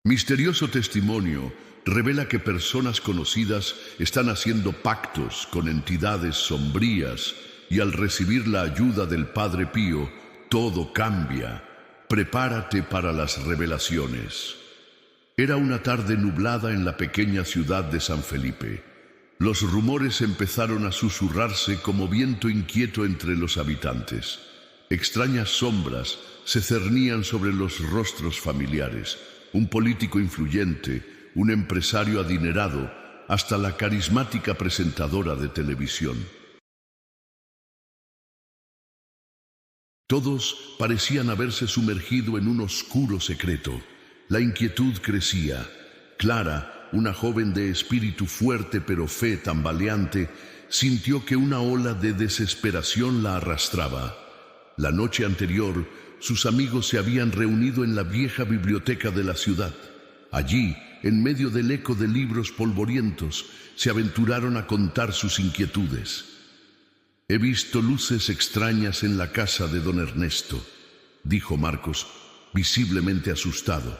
Misterioso testimonio revela que personas conocidas están haciendo pactos con entidades sombrías y al recibir la ayuda del Padre Pío, todo cambia. Prepárate para las revelaciones. Era una tarde nublada en la pequeña ciudad de San Felipe. Los rumores empezaron a susurrarse como viento inquieto entre los habitantes. Extrañas sombras se cernían sobre los rostros familiares. Un político influyente, un empresario adinerado, hasta la carismática presentadora de televisión. Todos parecían haberse sumergido en un oscuro secreto. La inquietud crecía. Clara, una joven de espíritu fuerte pero fe tambaleante, sintió que una ola de desesperación la arrastraba. La noche anterior, sus amigos se habían reunido en la vieja biblioteca de la ciudad. Allí, en medio del eco de libros polvorientos, se aventuraron a contar sus inquietudes. «He visto luces extrañas en la casa de don Ernesto», dijo Marcos, visiblemente asustado.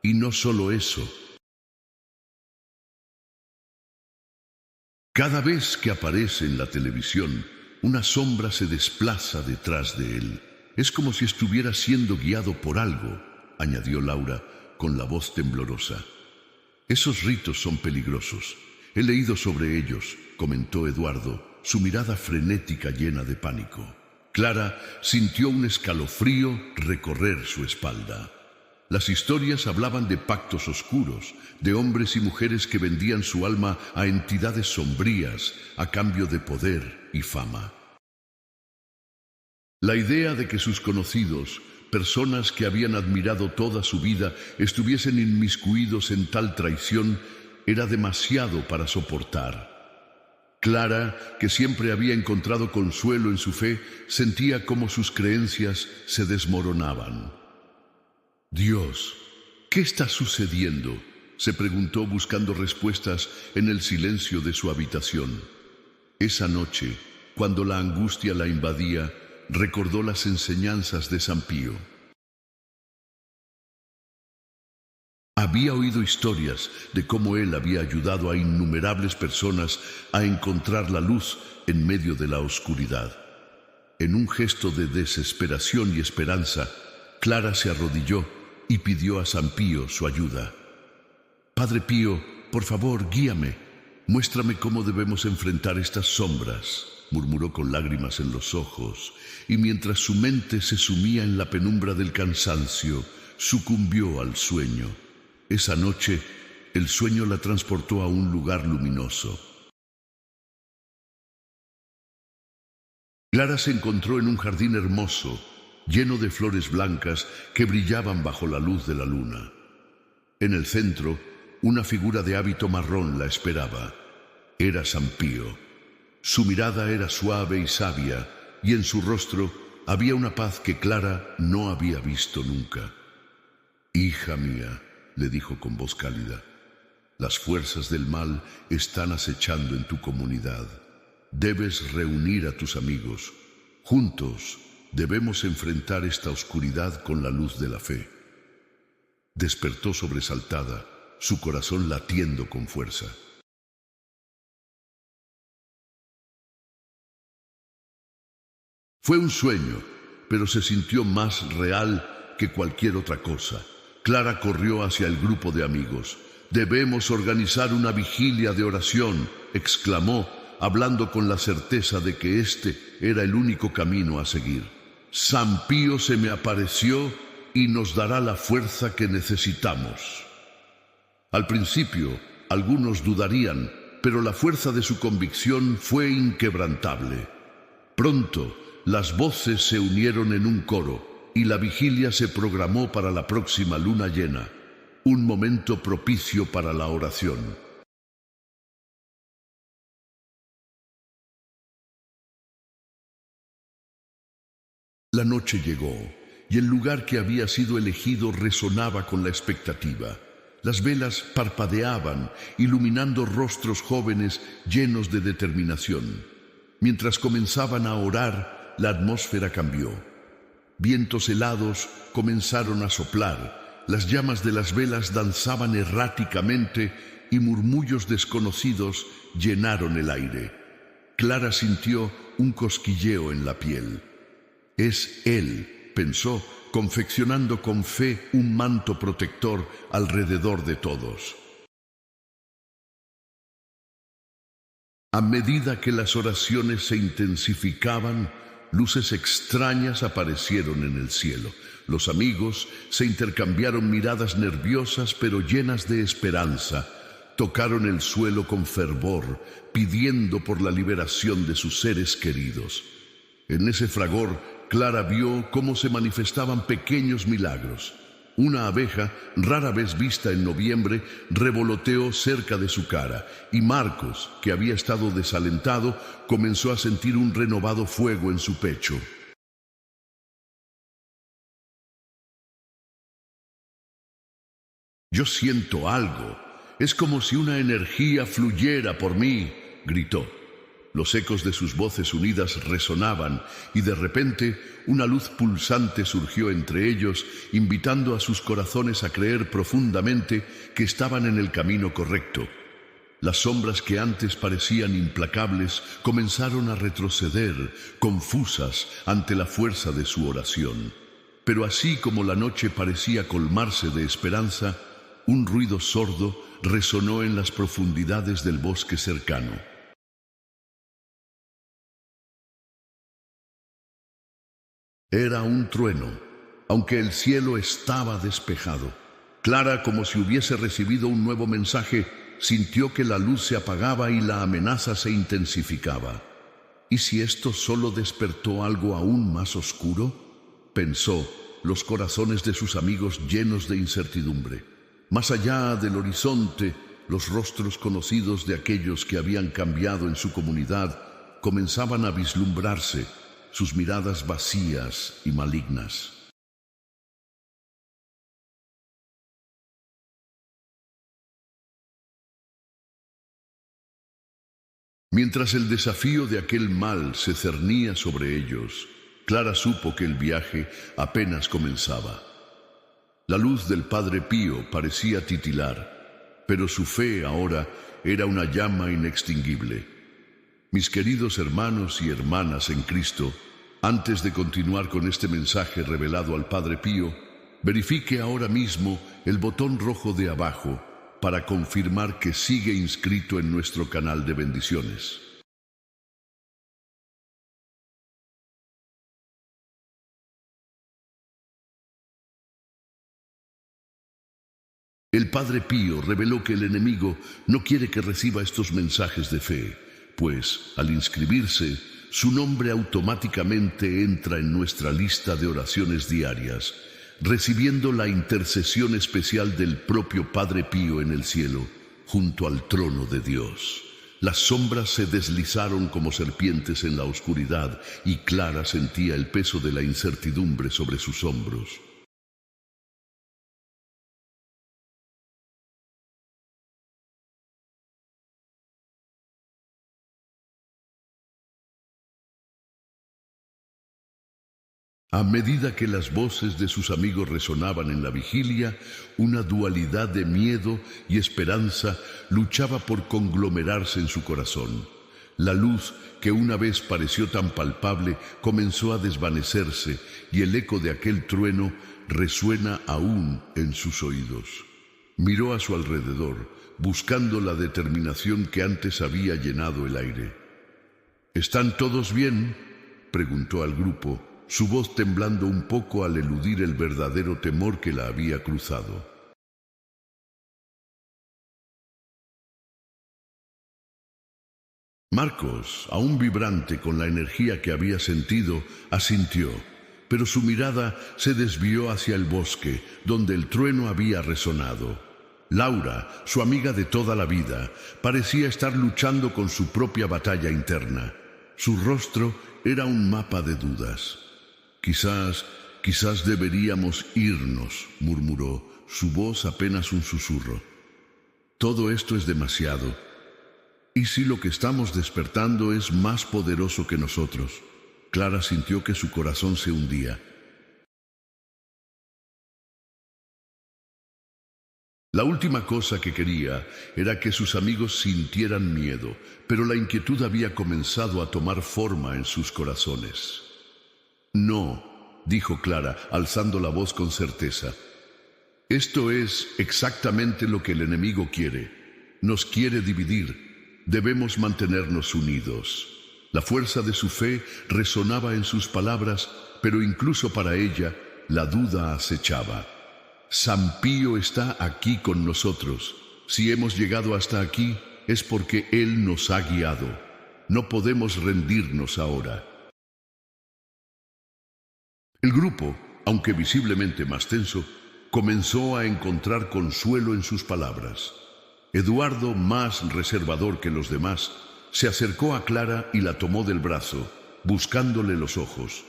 «Y no solo eso. Cada vez que aparece en la televisión, una sombra se desplaza detrás de él. Es como si estuviera siendo guiado por algo», añadió Laura con la voz temblorosa. «Esos ritos son peligrosos. He leído sobre ellos», comentó Eduardo, su mirada frenética llena de pánico. Clara sintió un escalofrío recorrer su espalda. Las historias hablaban de pactos oscuros, de hombres y mujeres que vendían su alma a entidades sombrías a cambio de poder y fama. La idea de que sus conocidos, personas que habían admirado toda su vida, estuviesen inmiscuidos en tal traición era demasiado para soportar. Clara, que siempre había encontrado consuelo en su fe, sentía cómo sus creencias se desmoronaban. «Dios, ¿qué está sucediendo?», se preguntó buscando respuestas en el silencio de su habitación. Esa noche, cuando la angustia la invadía, recordó las enseñanzas de San Pío. Había oído historias de cómo él había ayudado a innumerables personas a encontrar la luz en medio de la oscuridad. En un gesto de desesperación y esperanza, Clara se arrodilló y pidió a San Pío su ayuda. «Padre Pío, por favor, guíame. Muéstrame cómo debemos enfrentar estas sombras», murmuró con lágrimas en los ojos, y mientras su mente se sumía en la penumbra del cansancio, sucumbió al sueño. Esa noche, el sueño la transportó a un lugar luminoso. Clara se encontró en un jardín hermoso, lleno de flores blancas que brillaban bajo la luz de la luna. En el centro, una figura de hábito marrón la esperaba. Era San Pío. Su mirada era suave y sabia, y en su rostro había una paz que Clara no había visto nunca. «Hija mía», le dijo con voz cálida, «las fuerzas del mal están acechando en tu comunidad. Debes reunir a tus amigos. Juntos debemos enfrentar esta oscuridad con la luz de la fe». Despertó sobresaltada, su corazón latiendo con fuerza. Fue un sueño, pero se sintió más real que cualquier otra cosa. Clara corrió hacia el grupo de amigos. «Debemos organizar una vigilia de oración», exclamó, hablando con la certeza de que este era el único camino a seguir. «San Pío se me apareció y nos dará la fuerza que necesitamos». Al principio, algunos dudarían, pero la fuerza de su convicción fue inquebrantable. Pronto, las voces se unieron en un coro, y la vigilia se programó para la próxima luna llena, un momento propicio para la oración. La noche llegó, y el lugar que había sido elegido resonaba con la expectativa. Las velas parpadeaban, iluminando rostros jóvenes llenos de determinación. Mientras comenzaban a orar, la atmósfera cambió. Vientos helados comenzaron a soplar, las llamas de las velas danzaban erráticamente y murmullos desconocidos llenaron el aire. Clara sintió un cosquilleo en la piel. Es él, pensó, confeccionando con fe un manto protector alrededor de todos. A medida que las oraciones se intensificaban, luces extrañas aparecieron en el cielo. Los amigos se intercambiaron miradas nerviosas pero llenas de esperanza. Tocaron el suelo con fervor, pidiendo por la liberación de sus seres queridos. En ese fragor, Clara vio cómo se manifestaban pequeños milagros. Una abeja, rara vez vista en noviembre, revoloteó cerca de su cara, y Marcos, que había estado desalentado, comenzó a sentir un renovado fuego en su pecho. «Yo siento algo. Es como si una energía fluyera por mí», gritó. Los ecos de sus voces unidas resonaban y de repente una luz pulsante surgió entre ellos, invitando a sus corazones a creer profundamente que estaban en el camino correcto. Las sombras que antes parecían implacables comenzaron a retroceder, confusas ante la fuerza de su oración. Pero así como la noche parecía colmarse de esperanza, un ruido sordo resonó en las profundidades del bosque cercano. Era un trueno, aunque el cielo estaba despejado. Clara, como si hubiese recibido un nuevo mensaje, sintió que la luz se apagaba y la amenaza se intensificaba. ¿Y si esto solo despertó algo aún más oscuro?, pensó, los corazones de sus amigos llenos de incertidumbre. Más allá del horizonte, los rostros conocidos de aquellos que habían cambiado en su comunidad comenzaban a vislumbrarse, sus miradas vacías y malignas. Mientras el desafío de aquel mal se cernía sobre ellos, Clara supo que el viaje apenas comenzaba. La luz del Padre Pío parecía titilar, pero su fe ahora era una llama inextinguible. Mis queridos hermanos y hermanas en Cristo, antes de continuar con este mensaje revelado al Padre Pío, verifique ahora mismo el botón rojo de abajo para confirmar que sigue inscrito en nuestro canal de bendiciones. El Padre Pío reveló que el enemigo no quiere que reciba estos mensajes de fe, pues, al inscribirse, su nombre automáticamente entra en nuestra lista de oraciones diarias, recibiendo la intercesión especial del propio Padre Pío en el cielo, junto al trono de Dios. Las sombras se deslizaron como serpientes en la oscuridad y Clara sentía el peso de la incertidumbre sobre sus hombros. A medida que las voces de sus amigos resonaban en la vigilia, una dualidad de miedo y esperanza luchaba por conglomerarse en su corazón. La luz, que una vez pareció tan palpable, comenzó a desvanecerse y el eco de aquel trueno resuena aún en sus oídos. Miró a su alrededor, buscando la determinación que antes había llenado el aire. ¿Están todos bien?, preguntó al grupo, su voz temblando un poco al eludir el verdadero temor que la había cruzado. Marcos, aún vibrante con la energía que había sentido, asintió, pero su mirada se desvió hacia el bosque, donde el trueno había resonado. Laura, su amiga de toda la vida, parecía estar luchando con su propia batalla interna. Su rostro era un mapa de dudas. Quizás deberíamos irnos, murmuró, su voz apenas un susurro. Todo esto es demasiado. ¿Y si lo que estamos despertando es más poderoso que nosotros? Clara sintió que su corazón se hundía. La última cosa que quería era que sus amigos sintieran miedo, pero la inquietud había comenzado a tomar forma en sus corazones. No, dijo Clara, alzando la voz con certeza. Esto es exactamente lo que el enemigo quiere. Nos quiere dividir. Debemos mantenernos unidos. La fuerza de su fe resonaba en sus palabras, pero incluso para ella, la duda acechaba. San Pío está aquí con nosotros. Si hemos llegado hasta aquí, es porque Él nos ha guiado. No podemos rendirnos ahora. El grupo, aunque visiblemente más tenso, comenzó a encontrar consuelo en sus palabras. Eduardo, más reservador que los demás, se acercó a Clara y la tomó del brazo, buscándole los ojos.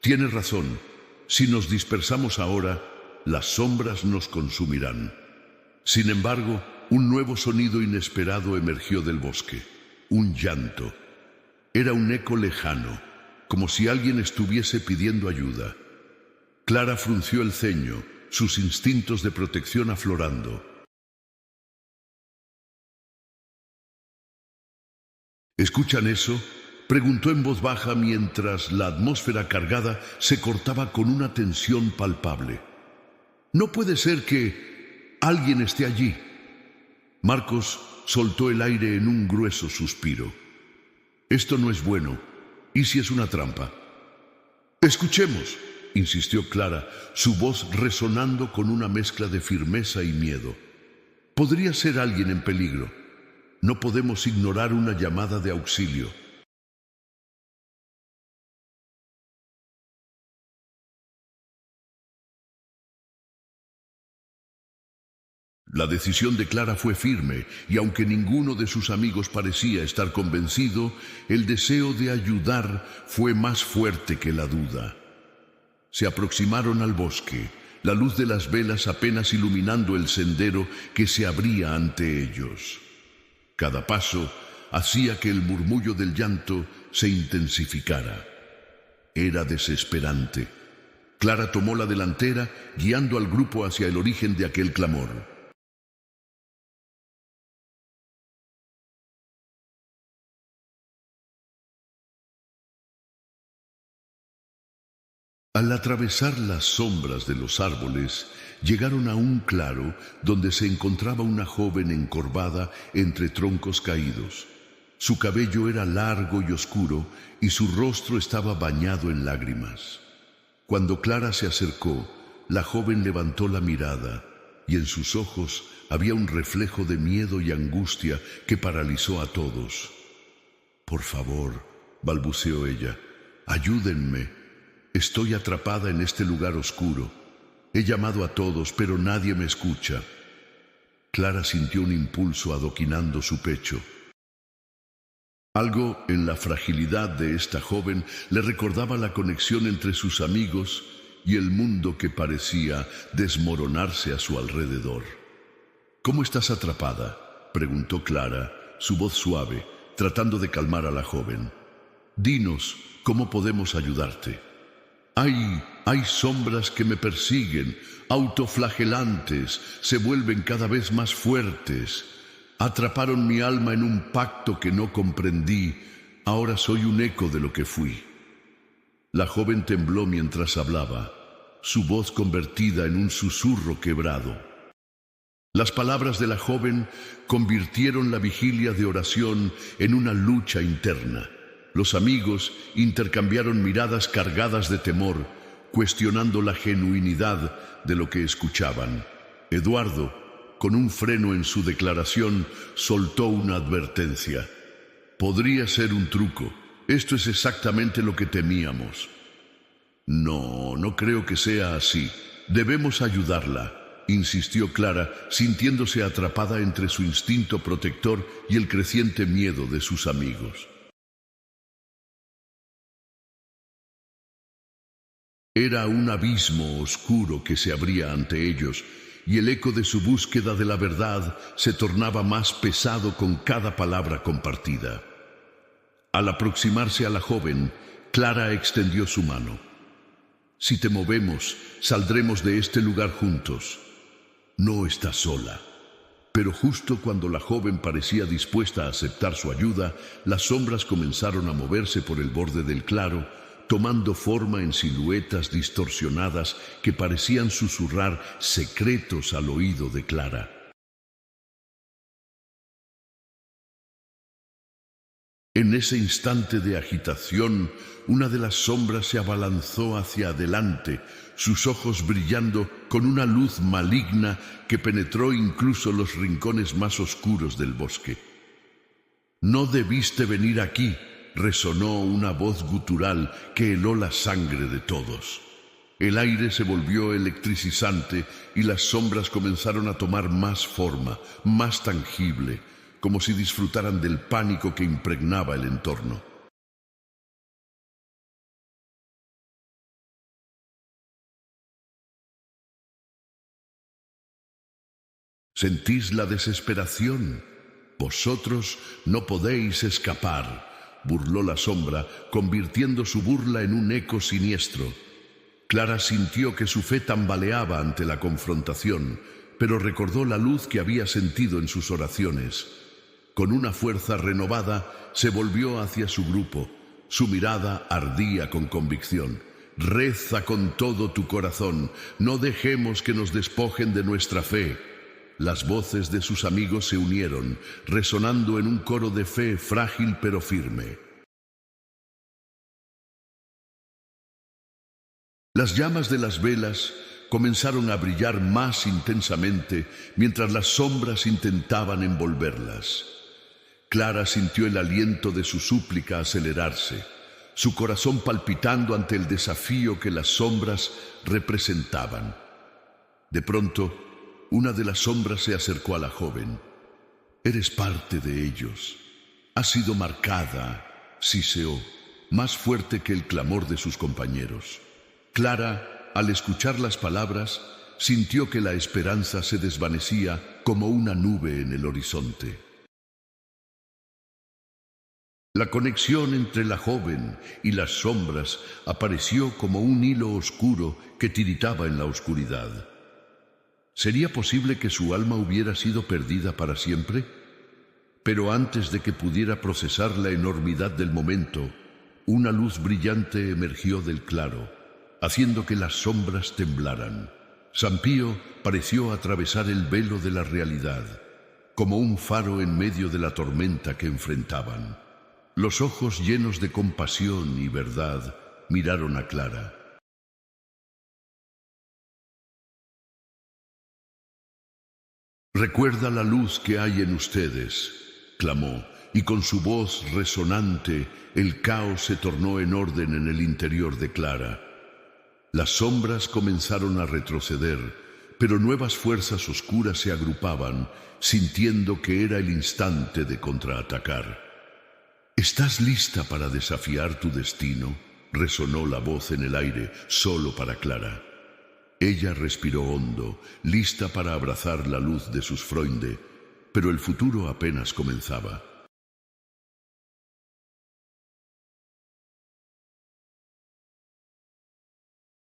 Tienes razón, si nos dispersamos ahora, las sombras nos consumirán. Sin embargo, un nuevo sonido inesperado emergió del bosque, un llanto. Era un eco lejano, como si alguien estuviese pidiendo ayuda. Clara frunció el ceño, sus instintos de protección aflorando. ¿Escuchan eso?, preguntó en voz baja mientras la atmósfera cargada se cortaba con una tensión palpable. No puede ser que alguien esté allí. Marcos soltó el aire en un grueso suspiro. Esto no es bueno. ¿Y si es una trampa? Escuchemos, insistió Clara, su voz resonando con una mezcla de firmeza y miedo. Podría ser alguien en peligro. No podemos ignorar una llamada de auxilio. La decisión de Clara fue firme, y aunque ninguno de sus amigos parecía estar convencido, el deseo de ayudar fue más fuerte que la duda. Se aproximaron al bosque, la luz de las velas apenas iluminando el sendero que se abría ante ellos. Cada paso hacía que el murmullo del llanto se intensificara. Era desesperante. Clara tomó la delantera, guiando al grupo hacia el origen de aquel clamor. Al atravesar las sombras de los árboles, llegaron a un claro donde se encontraba una joven encorvada entre troncos caídos. Su cabello era largo y oscuro y su rostro estaba bañado en lágrimas. Cuando Clara se acercó, la joven levantó la mirada y en sus ojos había un reflejo de miedo y angustia que paralizó a todos. «Por favor», balbuceó ella, «ayúdenme. Estoy atrapada en este lugar oscuro. He llamado a todos, pero nadie me escucha». Clara sintió un impulso adoquinando su pecho. Algo en la fragilidad de esta joven le recordaba la conexión entre sus amigos y el mundo que parecía desmoronarse a su alrededor. «¿Cómo estás atrapada?», preguntó Clara, su voz suave, tratando de calmar a la joven. «Dinos, ¿cómo podemos ayudarte?» Hay sombras que me persiguen, autoflagelantes, se vuelven cada vez más fuertes. Atraparon mi alma en un pacto que no comprendí. Ahora soy un eco de lo que fui. La joven tembló mientras hablaba, su voz convertida en un susurro quebrado. Las palabras de la joven convirtieron la vigilia de oración en una lucha interna. Los amigos intercambiaron miradas cargadas de temor, cuestionando la genuinidad de lo que escuchaban. Eduardo, con un freno en su declaración, soltó una advertencia. «Podría ser un truco. Esto es exactamente lo que temíamos». No creo que sea así. Debemos ayudarla», insistió Clara, sintiéndose atrapada entre su instinto protector y el creciente miedo de sus amigos. Era un abismo oscuro que se abría ante ellos, y el eco de su búsqueda de la verdad se tornaba más pesado con cada palabra compartida. Al aproximarse a la joven, Clara extendió su mano. «Si te movemos, saldremos de este lugar juntos». No está sola. Pero justo cuando la joven parecía dispuesta a aceptar su ayuda, las sombras comenzaron a moverse por el borde del claro, tomando forma en siluetas distorsionadas que parecían susurrar secretos al oído de Clara. En ese instante de agitación, una de las sombras se abalanzó hacia adelante, sus ojos brillando con una luz maligna que penetró incluso los rincones más oscuros del bosque. «No debiste venir aquí», resonó una voz gutural que heló la sangre de todos. El aire se volvió electrizante y las sombras comenzaron a tomar más forma, más tangible, como si disfrutaran del pánico que impregnaba el entorno. ¿Sentís la desesperación? Vosotros no podéis escapar, burló la sombra, convirtiendo su burla en un eco siniestro. Clara sintió que su fe tambaleaba ante la confrontación, pero recordó la luz que había sentido en sus oraciones. Con una fuerza renovada, se volvió hacia su grupo. Su mirada ardía con convicción. «Reza con todo tu corazón, no dejemos que nos despojen de nuestra fe». Las voces de sus amigos se unieron, resonando en un coro de fe frágil pero firme. Las llamas de las velas comenzaron a brillar más intensamente mientras las sombras intentaban envolverlas. Clara sintió el aliento de su súplica acelerarse, su corazón palpitando ante el desafío que las sombras representaban. De pronto, una de las sombras se acercó a la joven. «Eres parte de ellos. Has sido marcada», siseó, más fuerte que el clamor de sus compañeros. Clara, al escuchar las palabras, sintió que la esperanza se desvanecía como una nube en el horizonte. La conexión entre la joven y las sombras apareció como un hilo oscuro que tiritaba en la oscuridad. ¿Sería posible que su alma hubiera sido perdida para siempre? Pero antes de que pudiera procesar la enormidad del momento, una luz brillante emergió del claro, haciendo que las sombras temblaran. San Pío pareció atravesar el velo de la realidad, como un faro en medio de la tormenta que enfrentaban. Los ojos llenos de compasión y verdad miraron a Clara. «Recuerda la luz que hay en ustedes», clamó, y con su voz resonante el caos se tornó en orden en el interior de Clara. Las sombras comenzaron a retroceder, pero nuevas fuerzas oscuras se agrupaban, sintiendo que era el instante de contraatacar. «¿Estás lista para desafiar tu destino?», resonó la voz en el aire, solo para Clara. Ella respiró hondo, lista para abrazar la luz de sus Freunde, pero el futuro apenas comenzaba.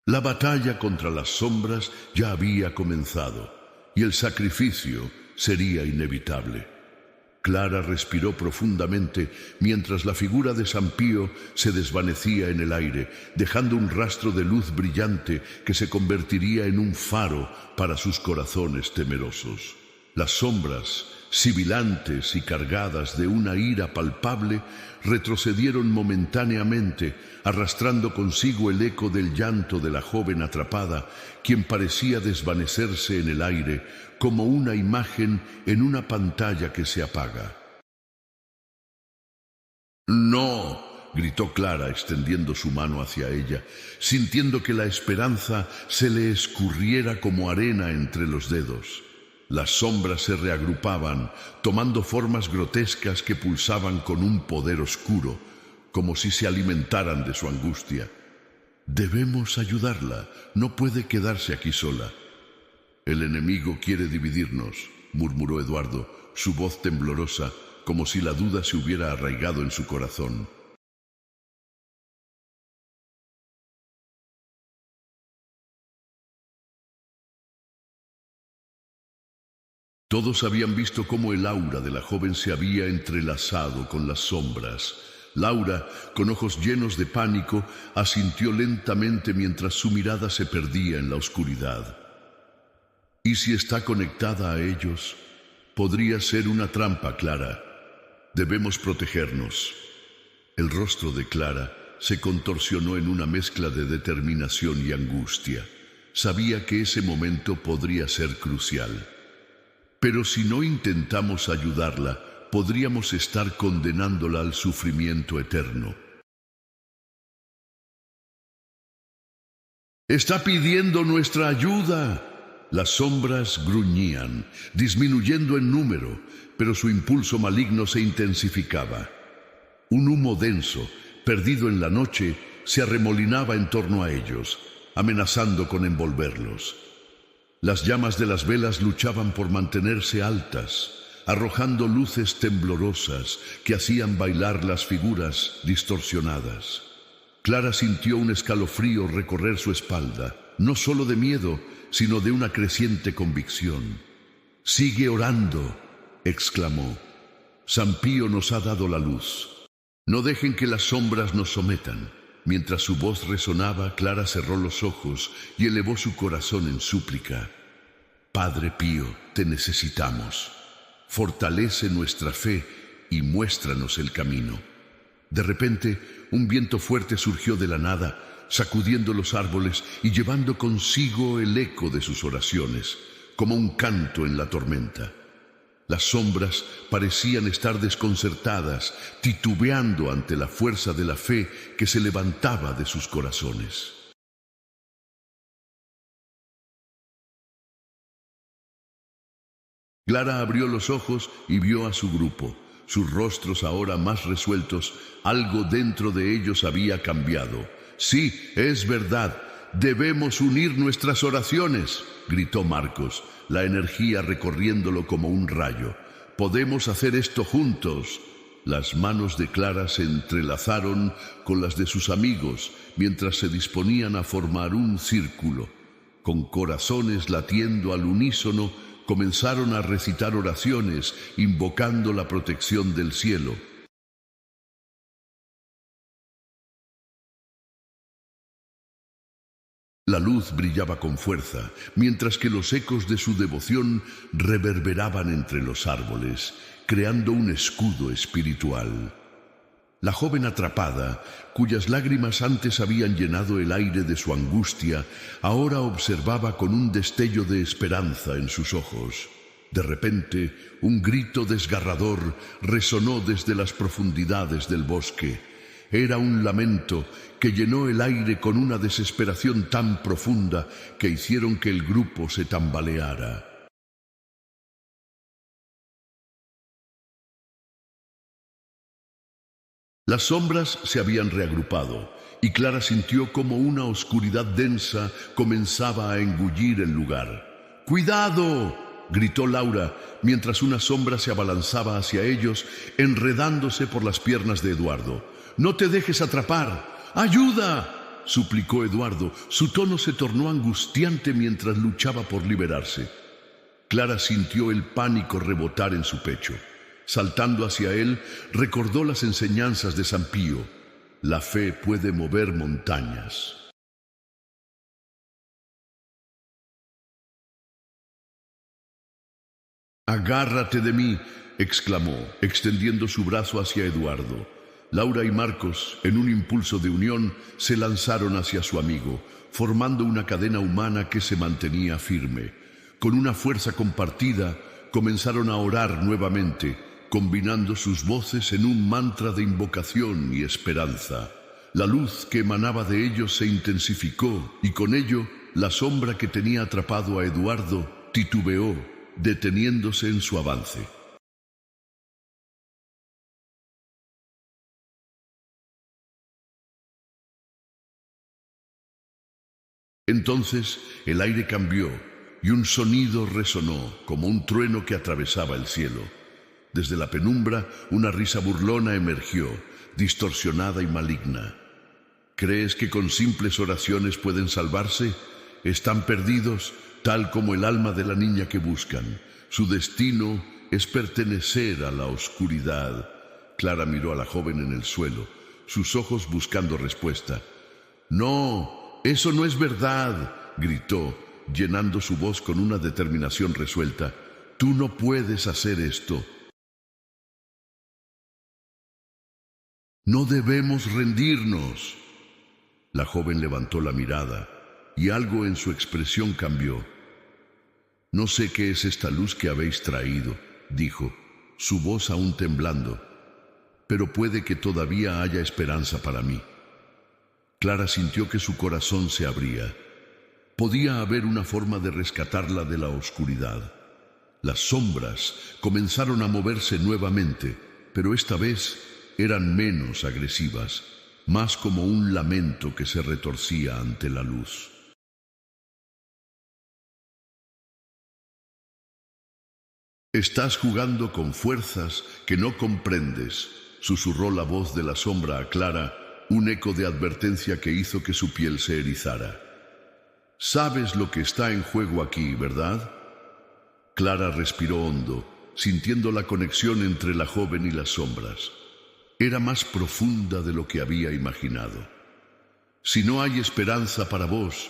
La batalla contra las sombras ya había comenzado, y el sacrificio sería inevitable. Clara respiró profundamente mientras la figura de San Pío se desvanecía en el aire, dejando un rastro de luz brillante que se convertiría en un faro para sus corazones temerosos. Las sombras, sibilantes y cargadas de una ira palpable, retrocedieron momentáneamente, arrastrando consigo el eco del llanto de la joven atrapada, quien parecía desvanecerse en el aire como una imagen en una pantalla que se apaga. «¡No!», gritó Clara extendiendo su mano hacia ella, sintiendo que la esperanza se le escurriera como arena entre los dedos. Las sombras se reagrupaban, tomando formas grotescas que pulsaban con un poder oscuro, como si se alimentaran de su angustia. «Debemos ayudarla, no puede quedarse aquí sola». «El enemigo quiere dividirnos», murmuró Eduardo, su voz temblorosa, como si la duda se hubiera arraigado en su corazón. Todos habían visto cómo el aura de la joven se había entrelazado con las sombras. Laura, con ojos llenos de pánico, asintió lentamente mientras su mirada se perdía en la oscuridad. ¿Y si está conectada a ellos? Podría ser una trampa, Clara. Debemos protegernos. El rostro de Clara se contorsionó en una mezcla de determinación y angustia. Sabía que ese momento podría ser crucial. Pero si no intentamos ayudarla, podríamos estar condenándola al sufrimiento eterno. ¡Está pidiendo nuestra ayuda! Las sombras gruñían, disminuyendo en número, pero su impulso maligno se intensificaba. Un humo denso, perdido en la noche, se arremolinaba en torno a ellos, amenazando con envolverlos. Las llamas de las velas luchaban por mantenerse altas, arrojando luces temblorosas que hacían bailar las figuras distorsionadas. Clara sintió un escalofrío recorrer su espalda, no solo de miedo, sino de una creciente convicción. «Sigue orando», exclamó. «San Pío nos ha dado la luz. No dejen que las sombras nos sometan». Mientras su voz resonaba, Clara cerró los ojos y elevó su corazón en súplica. «Padre Pío, te necesitamos. Fortalece nuestra fe y muéstranos el camino». De repente, un viento fuerte surgió de la nada, sacudiendo los árboles y llevando consigo el eco de sus oraciones, como un canto en la tormenta. Las sombras parecían estar desconcertadas, titubeando ante la fuerza de la fe que se levantaba de sus corazones. Clara abrió los ojos y vio a su grupo. Sus rostros ahora más resueltos, algo dentro de ellos había cambiado. «Sí, es verdad, debemos unir nuestras oraciones», gritó Marcos, la energía recorriéndolo como un rayo. «Podemos hacer esto juntos». Las manos de Clara se entrelazaron con las de sus amigos mientras se disponían a formar un círculo. Con corazones latiendo al unísono, comenzaron a recitar oraciones, invocando la protección del cielo. La luz brillaba con fuerza, mientras que los ecos de su devoción reverberaban entre los árboles, creando un escudo espiritual. La joven atrapada, cuyas lágrimas antes habían llenado el aire de su angustia, ahora observaba con un destello de esperanza en sus ojos. De repente, un grito desgarrador resonó desde las profundidades del bosque. Era un lamento que llenó el aire con una desesperación tan profunda que hicieron que el grupo se tambaleara. Las sombras se habían reagrupado y Clara sintió como una oscuridad densa comenzaba a engullir el lugar. ¡Cuidado!, gritó Laura, mientras una sombra se abalanzaba hacia ellos, enredándose por las piernas de Eduardo. «¡No te dejes atrapar! ¡Ayuda!», suplicó Eduardo. Su tono se tornó angustiante mientras luchaba por liberarse. Clara sintió el pánico rebotar en su pecho. Saltando hacia él, recordó las enseñanzas de San Pío. La fe puede mover montañas. «Agárrate de mí», exclamó, extendiendo su brazo hacia Eduardo. Laura y Marcos, en un impulso de unión, se lanzaron hacia su amigo, formando una cadena humana que se mantenía firme. Con una fuerza compartida, comenzaron a orar nuevamente, combinando sus voces en un mantra de invocación y esperanza. La luz que emanaba de ellos se intensificó y con ello la sombra que tenía atrapado a Eduardo titubeó, deteniéndose en su avance. Entonces el aire cambió y un sonido resonó como un trueno que atravesaba el cielo. Desde la penumbra, una risa burlona emergió, distorsionada y maligna. ¿Crees que con simples oraciones pueden salvarse? Están perdidos, tal como el alma de la niña que buscan. Su destino es pertenecer a la oscuridad. Clara miró a la joven en el suelo, sus ojos buscando respuesta. «No, eso no es verdad», gritó, llenando su voz con una determinación resuelta. «Tú no puedes hacer esto. No debemos rendirnos». La joven levantó la mirada y algo en su expresión cambió. «No sé qué es esta luz que habéis traído», dijo, su voz aún temblando, «pero puede que todavía haya esperanza para mí». Clara sintió que su corazón se abría. Podía haber una forma de rescatarla de la oscuridad. Las sombras comenzaron a moverse nuevamente, pero esta vez eran menos agresivas, más como un lamento que se retorcía ante la luz. «Estás jugando con fuerzas que no comprendes», susurró la voz de la sombra a Clara, un eco de advertencia que hizo que su piel se erizara. «Sabes lo que está en juego aquí, ¿verdad?». Clara respiró hondo, sintiendo la conexión entre la joven y las sombras. Era más profunda de lo que había imaginado. «Si no hay esperanza para vos,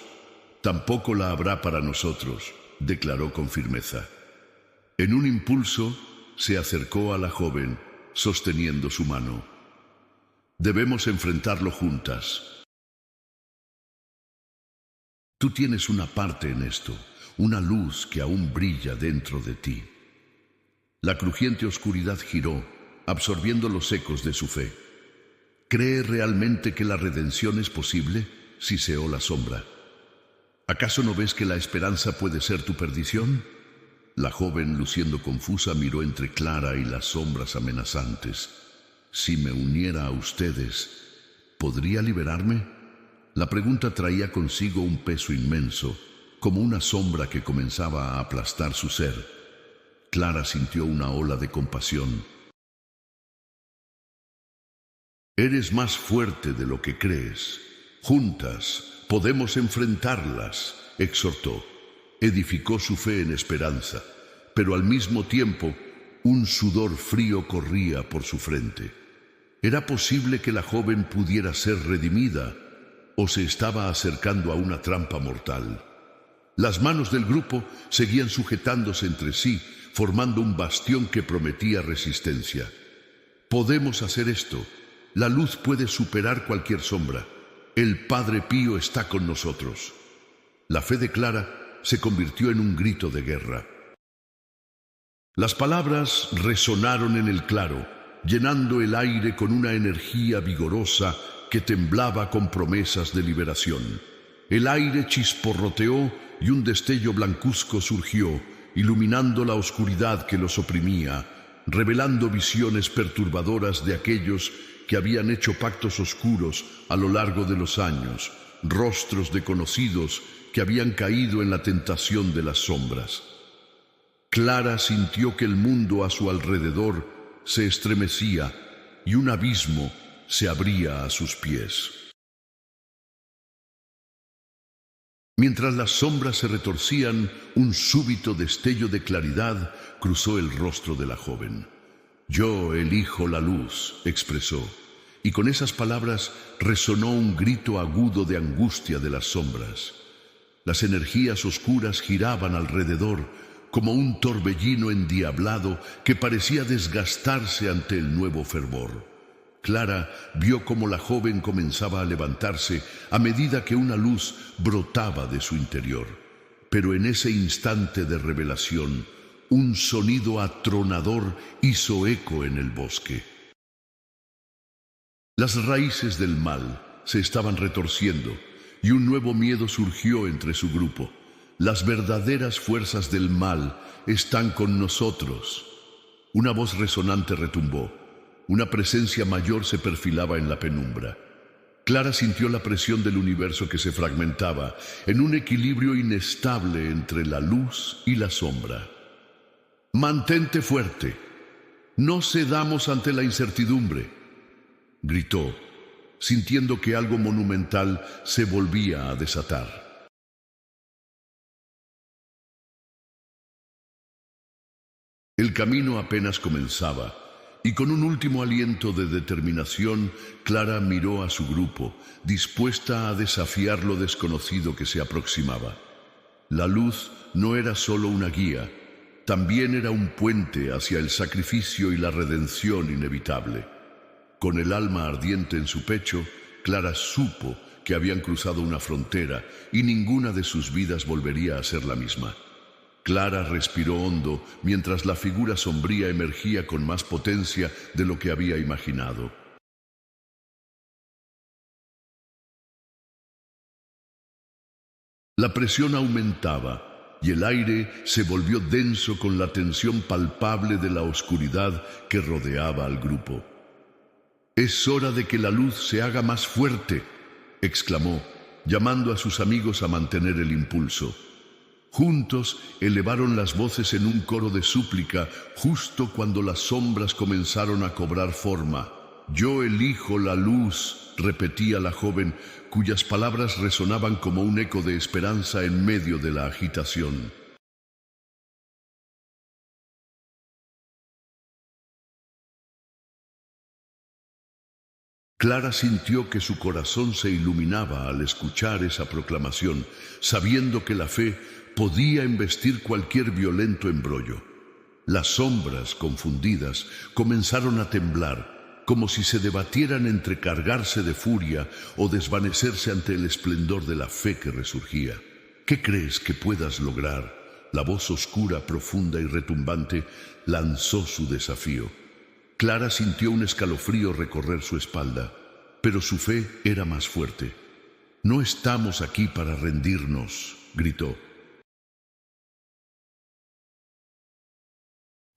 tampoco la habrá para nosotros», declaró con firmeza. En un impulso, se acercó a la joven, sosteniendo su mano. «Debemos enfrentarlo juntas. Tú tienes una parte en esto, una luz que aún brilla dentro de ti». La crujiente oscuridad giró, absorbiendo los ecos de su fe. «¿Cree realmente que la redención es posible?», siseó la sombra. «¿Acaso no ves que la esperanza puede ser tu perdición?». La joven, luciendo confusa, miró entre Clara y las sombras amenazantes. «Si me uniera a ustedes, ¿podría liberarme?». La pregunta traía consigo un peso inmenso, como una sombra que comenzaba a aplastar su ser. Clara sintió una ola de compasión. «Eres más fuerte de lo que crees. Juntas podemos enfrentarlas», exhortó. Edificó su fe en esperanza, pero al mismo tiempo un sudor frío corría por su frente. ¿Era posible que la joven pudiera ser redimida o se estaba acercando a una trampa mortal? Las manos del grupo seguían sujetándose entre sí, formando un bastión que prometía resistencia. «Podemos hacer esto. La luz puede superar cualquier sombra. El Padre Pío está con nosotros». La fe de Clara se convirtió en un grito de guerra. Las palabras resonaron en el claro, llenando el aire con una energía vigorosa que temblaba con promesas de liberación. El aire chisporroteó y un destello blancuzco surgió, iluminando la oscuridad que los oprimía, revelando visiones perturbadoras de aquellos que habían hecho pactos oscuros a lo largo de los años, rostros de conocidos que habían caído en la tentación de las sombras. Clara sintió que el mundo a su alrededor se estremecía y un abismo se abría a sus pies. Mientras las sombras se retorcían, un súbito destello de claridad cruzó el rostro de la joven. «Yo elijo la luz», expresó, y con esas palabras resonó un grito agudo de angustia de las sombras. Las energías oscuras giraban alrededor como un torbellino endiablado que parecía desgastarse ante el nuevo fervor. Clara vio cómo la joven comenzaba a levantarse a medida que una luz brotaba de su interior. Pero en ese instante de revelación, un sonido atronador hizo eco en el bosque. Las raíces del mal se estaban retorciendo y un nuevo miedo surgió entre su grupo. «Las verdaderas fuerzas del mal están con nosotros». Una voz resonante retumbó. Una presencia mayor se perfilaba en la penumbra. Clara sintió la presión del universo que se fragmentaba en un equilibrio inestable entre la luz y la sombra. «Mantente fuerte. No cedamos ante la incertidumbre», gritó, sintiendo que algo monumental se volvía a desatar. El camino apenas comenzaba, y con un último aliento de determinación, Clara miró a su grupo, dispuesta a desafiar lo desconocido que se aproximaba. La luz no era solo una guía, también era un puente hacia el sacrificio y la redención inevitable. Con el alma ardiente en su pecho, Clara supo que habían cruzado una frontera y ninguna de sus vidas volvería a ser la misma. Clara respiró hondo mientras la figura sombría emergía con más potencia de lo que había imaginado. La presión aumentaba y el aire se volvió denso con la tensión palpable de la oscuridad que rodeaba al grupo. «Es hora de que la luz se haga más fuerte», exclamó, llamando a sus amigos a mantener el impulso. Juntos elevaron las voces en un coro de súplica justo cuando las sombras comenzaron a cobrar forma. «Yo elijo la luz», repetía la joven, cuyas palabras resonaban como un eco de esperanza en medio de la agitación. Clara sintió que su corazón se iluminaba al escuchar esa proclamación, sabiendo que la fe podía embestir cualquier violento embrollo. Las sombras, confundidas, comenzaron a temblar, como si se debatieran entre cargarse de furia o desvanecerse ante el esplendor de la fe que resurgía. «¿Qué crees que puedas lograr?», la voz oscura, profunda y retumbante lanzó su desafío. Clara sintió un escalofrío recorrer su espalda, pero su fe era más fuerte. «No estamos aquí para rendirnos», gritó.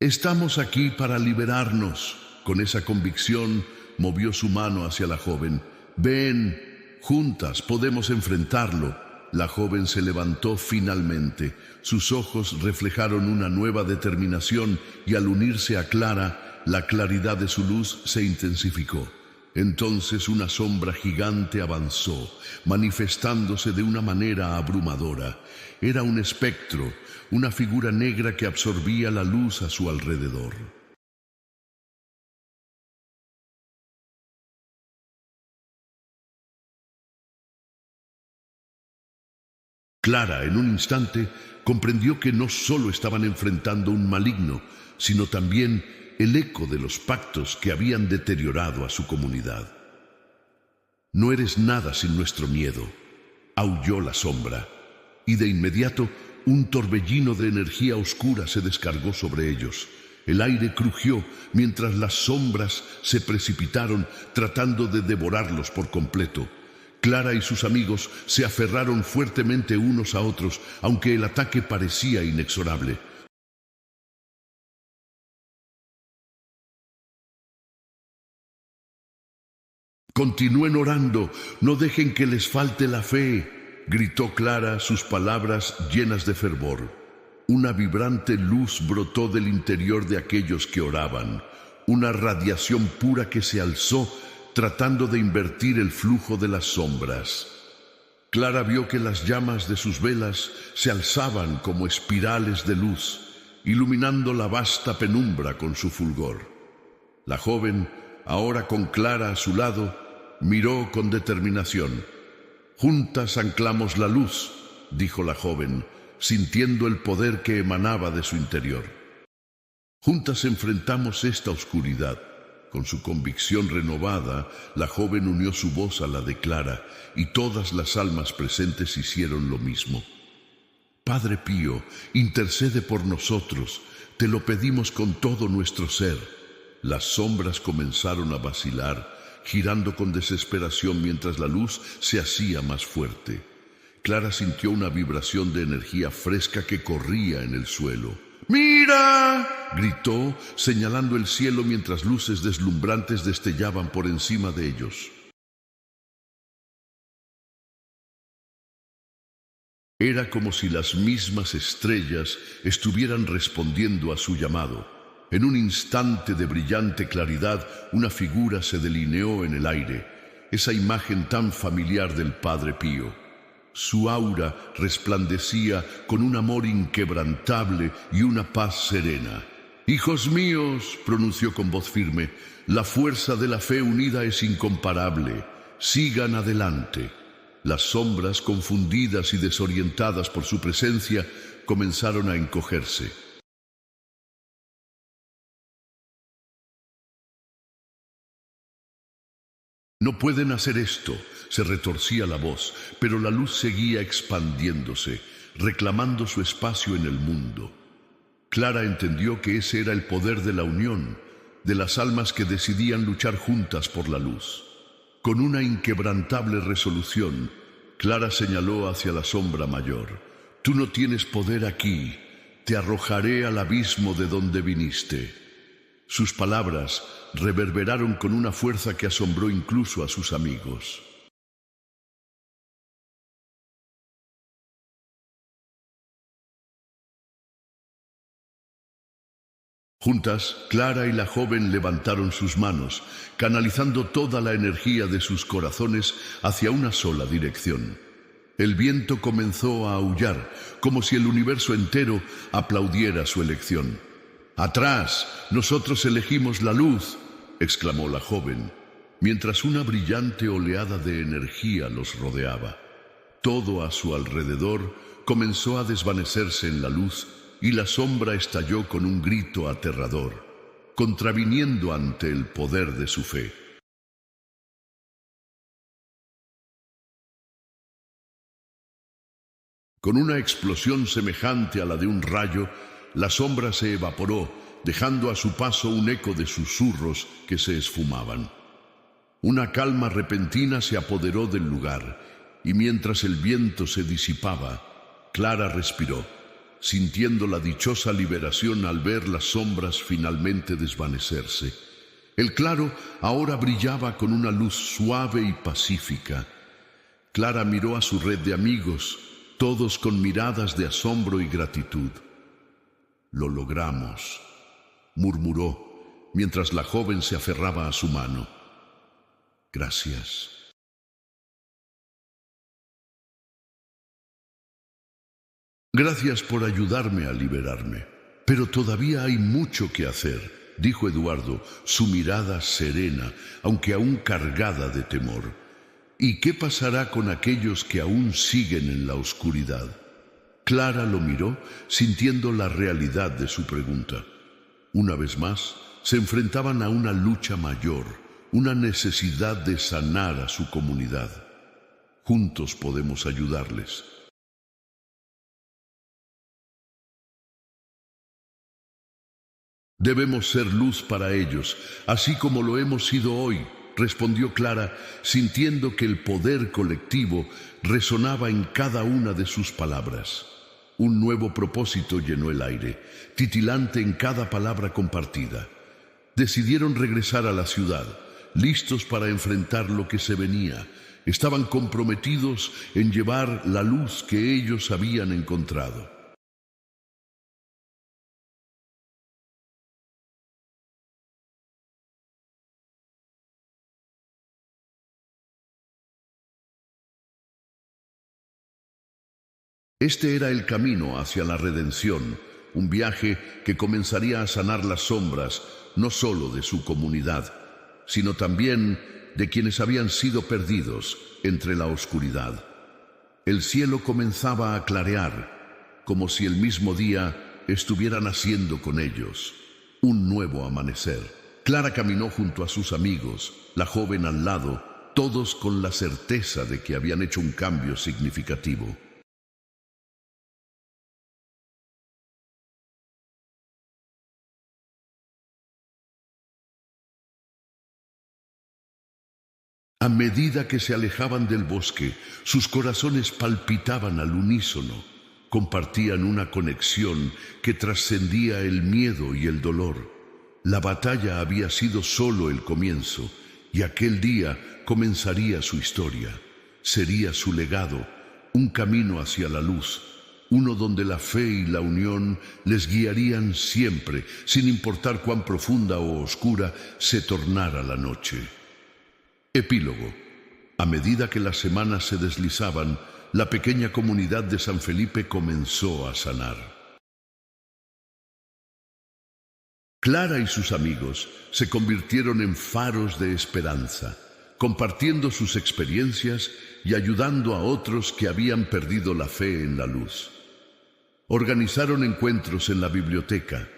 «Estamos aquí para liberarnos». Con esa convicción, movió su mano hacia la joven. «Ven, juntas podemos enfrentarlo». La joven se levantó finalmente. Sus ojos reflejaron una nueva determinación y al unirse a Clara, la claridad de su luz se intensificó. Entonces una sombra gigante avanzó, manifestándose de una manera abrumadora. Era un espectro, una figura negra que absorbía la luz a su alrededor. Clara, en un instante, comprendió que no solo estaban enfrentando un maligno, sino también el eco de los pactos que habían deteriorado a su comunidad. «No eres nada sin nuestro miedo», aulló la sombra, y de inmediato un torbellino de energía oscura se descargó sobre ellos. El aire crujió mientras las sombras se precipitaron tratando de devorarlos por completo. Clara y sus amigos se aferraron fuertemente unos a otros, aunque el ataque parecía inexorable. «Continúen orando, no dejen que les falte la fe», gritó Clara, sus palabras llenas de fervor. Una vibrante luz brotó del interior de aquellos que oraban, una radiación pura que se alzó tratando de invertir el flujo de las sombras. Clara vio que las llamas de sus velas se alzaban como espirales de luz, iluminando la vasta penumbra con su fulgor. La joven, ahora con Clara a su lado, miró con determinación. «Juntas anclamos la luz», dijo la joven, sintiendo el poder que emanaba de su interior. «Juntas enfrentamos esta oscuridad». Con su convicción renovada, la joven unió su voz a la de Clara, y todas las almas presentes hicieron lo mismo. «Padre Pío, intercede por nosotros, te lo pedimos con todo nuestro ser». Las sombras comenzaron a vacilar, girando con desesperación mientras la luz se hacía más fuerte. Clara sintió una vibración de energía fresca que corría en el suelo. «¡Mira!», gritó, señalando el cielo mientras luces deslumbrantes destellaban por encima de ellos. Era como si las mismas estrellas estuvieran respondiendo a su llamado. En un instante de brillante claridad, una figura se delineó en el aire, esa imagen tan familiar del Padre Pío. Su aura resplandecía con un amor inquebrantable y una paz serena. Hijos míos, pronunció con voz firme, la fuerza de la fe unida es incomparable. Sigan adelante. Las sombras, confundidas y desorientadas por su presencia, comenzaron a encogerse. No pueden hacer esto, se retorcía la voz, pero la luz seguía expandiéndose, reclamando su espacio en el mundo. Clara entendió que ese era el poder de la unión, de las almas que decidían luchar juntas por la luz. Con una inquebrantable resolución, Clara señaló hacia la sombra mayor. Tú no tienes poder aquí, te arrojaré al abismo de donde viniste. Sus palabras reverberaron con una fuerza que asombró incluso a sus amigos. Juntas, Clara y la joven levantaron sus manos, canalizando toda la energía de sus corazones hacia una sola dirección. El viento comenzó a aullar, como si el universo entero aplaudiera su elección. «¡Atrás! ¡Nosotros elegimos la luz!», exclamó la joven, mientras una brillante oleada de energía los rodeaba. Todo a su alrededor comenzó a desvanecerse en la luz y la sombra estalló con un grito aterrador, contraviniendo ante el poder de su fe. Con una explosión semejante a la de un rayo, la sombra se evaporó, dejando a su paso un eco de susurros que se esfumaban. Una calma repentina se apoderó del lugar, y mientras el viento se disipaba, Clara respiró, sintiendo la dichosa liberación al ver las sombras finalmente desvanecerse. El claro ahora brillaba con una luz suave y pacífica. Clara miró a su red de amigos, todos con miradas de asombro y gratitud. «Lo logramos», murmuró, mientras la joven se aferraba a su mano. «Gracias». «Gracias por ayudarme a liberarme. Pero todavía hay mucho que hacer», dijo Eduardo, su mirada serena, aunque aún cargada de temor. «¿Y qué pasará con aquellos que aún siguen en la oscuridad?». Clara lo miró, sintiendo la realidad de su pregunta. Una vez más, se enfrentaban a una lucha mayor, una necesidad de sanar a su comunidad. Juntos podemos ayudarles. Debemos ser luz para ellos, así como lo hemos sido hoy, respondió Clara, sintiendo que el poder colectivo resonaba en cada una de sus palabras. Un nuevo propósito llenó el aire, titilante en cada palabra compartida. Decidieron regresar a la ciudad, listos para enfrentar lo que se venía. Estaban comprometidos en llevar la luz que ellos habían encontrado. Este era el camino hacia la redención, un viaje que comenzaría a sanar las sombras, no solo de su comunidad, sino también de quienes habían sido perdidos entre la oscuridad. El cielo comenzaba a clarear, como si el mismo día estuviera naciendo con ellos. Un nuevo amanecer. Clara caminó junto a sus amigos, la joven al lado, todos con la certeza de que habían hecho un cambio significativo. A medida que se alejaban del bosque, sus corazones palpitaban al unísono. Compartían una conexión que trascendía el miedo y el dolor. La batalla había sido solo el comienzo, y aquel día comenzaría su historia. Sería su legado, un camino hacia la luz, uno donde la fe y la unión les guiarían siempre, sin importar cuán profunda o oscura se tornara la noche. Epílogo. A medida que las semanas se deslizaban, la pequeña comunidad de San Felipe comenzó a sanar. Clara y sus amigos se convirtieron en faros de esperanza, compartiendo sus experiencias y ayudando a otros que habían perdido la fe en la luz. Organizaron encuentros en la biblioteca,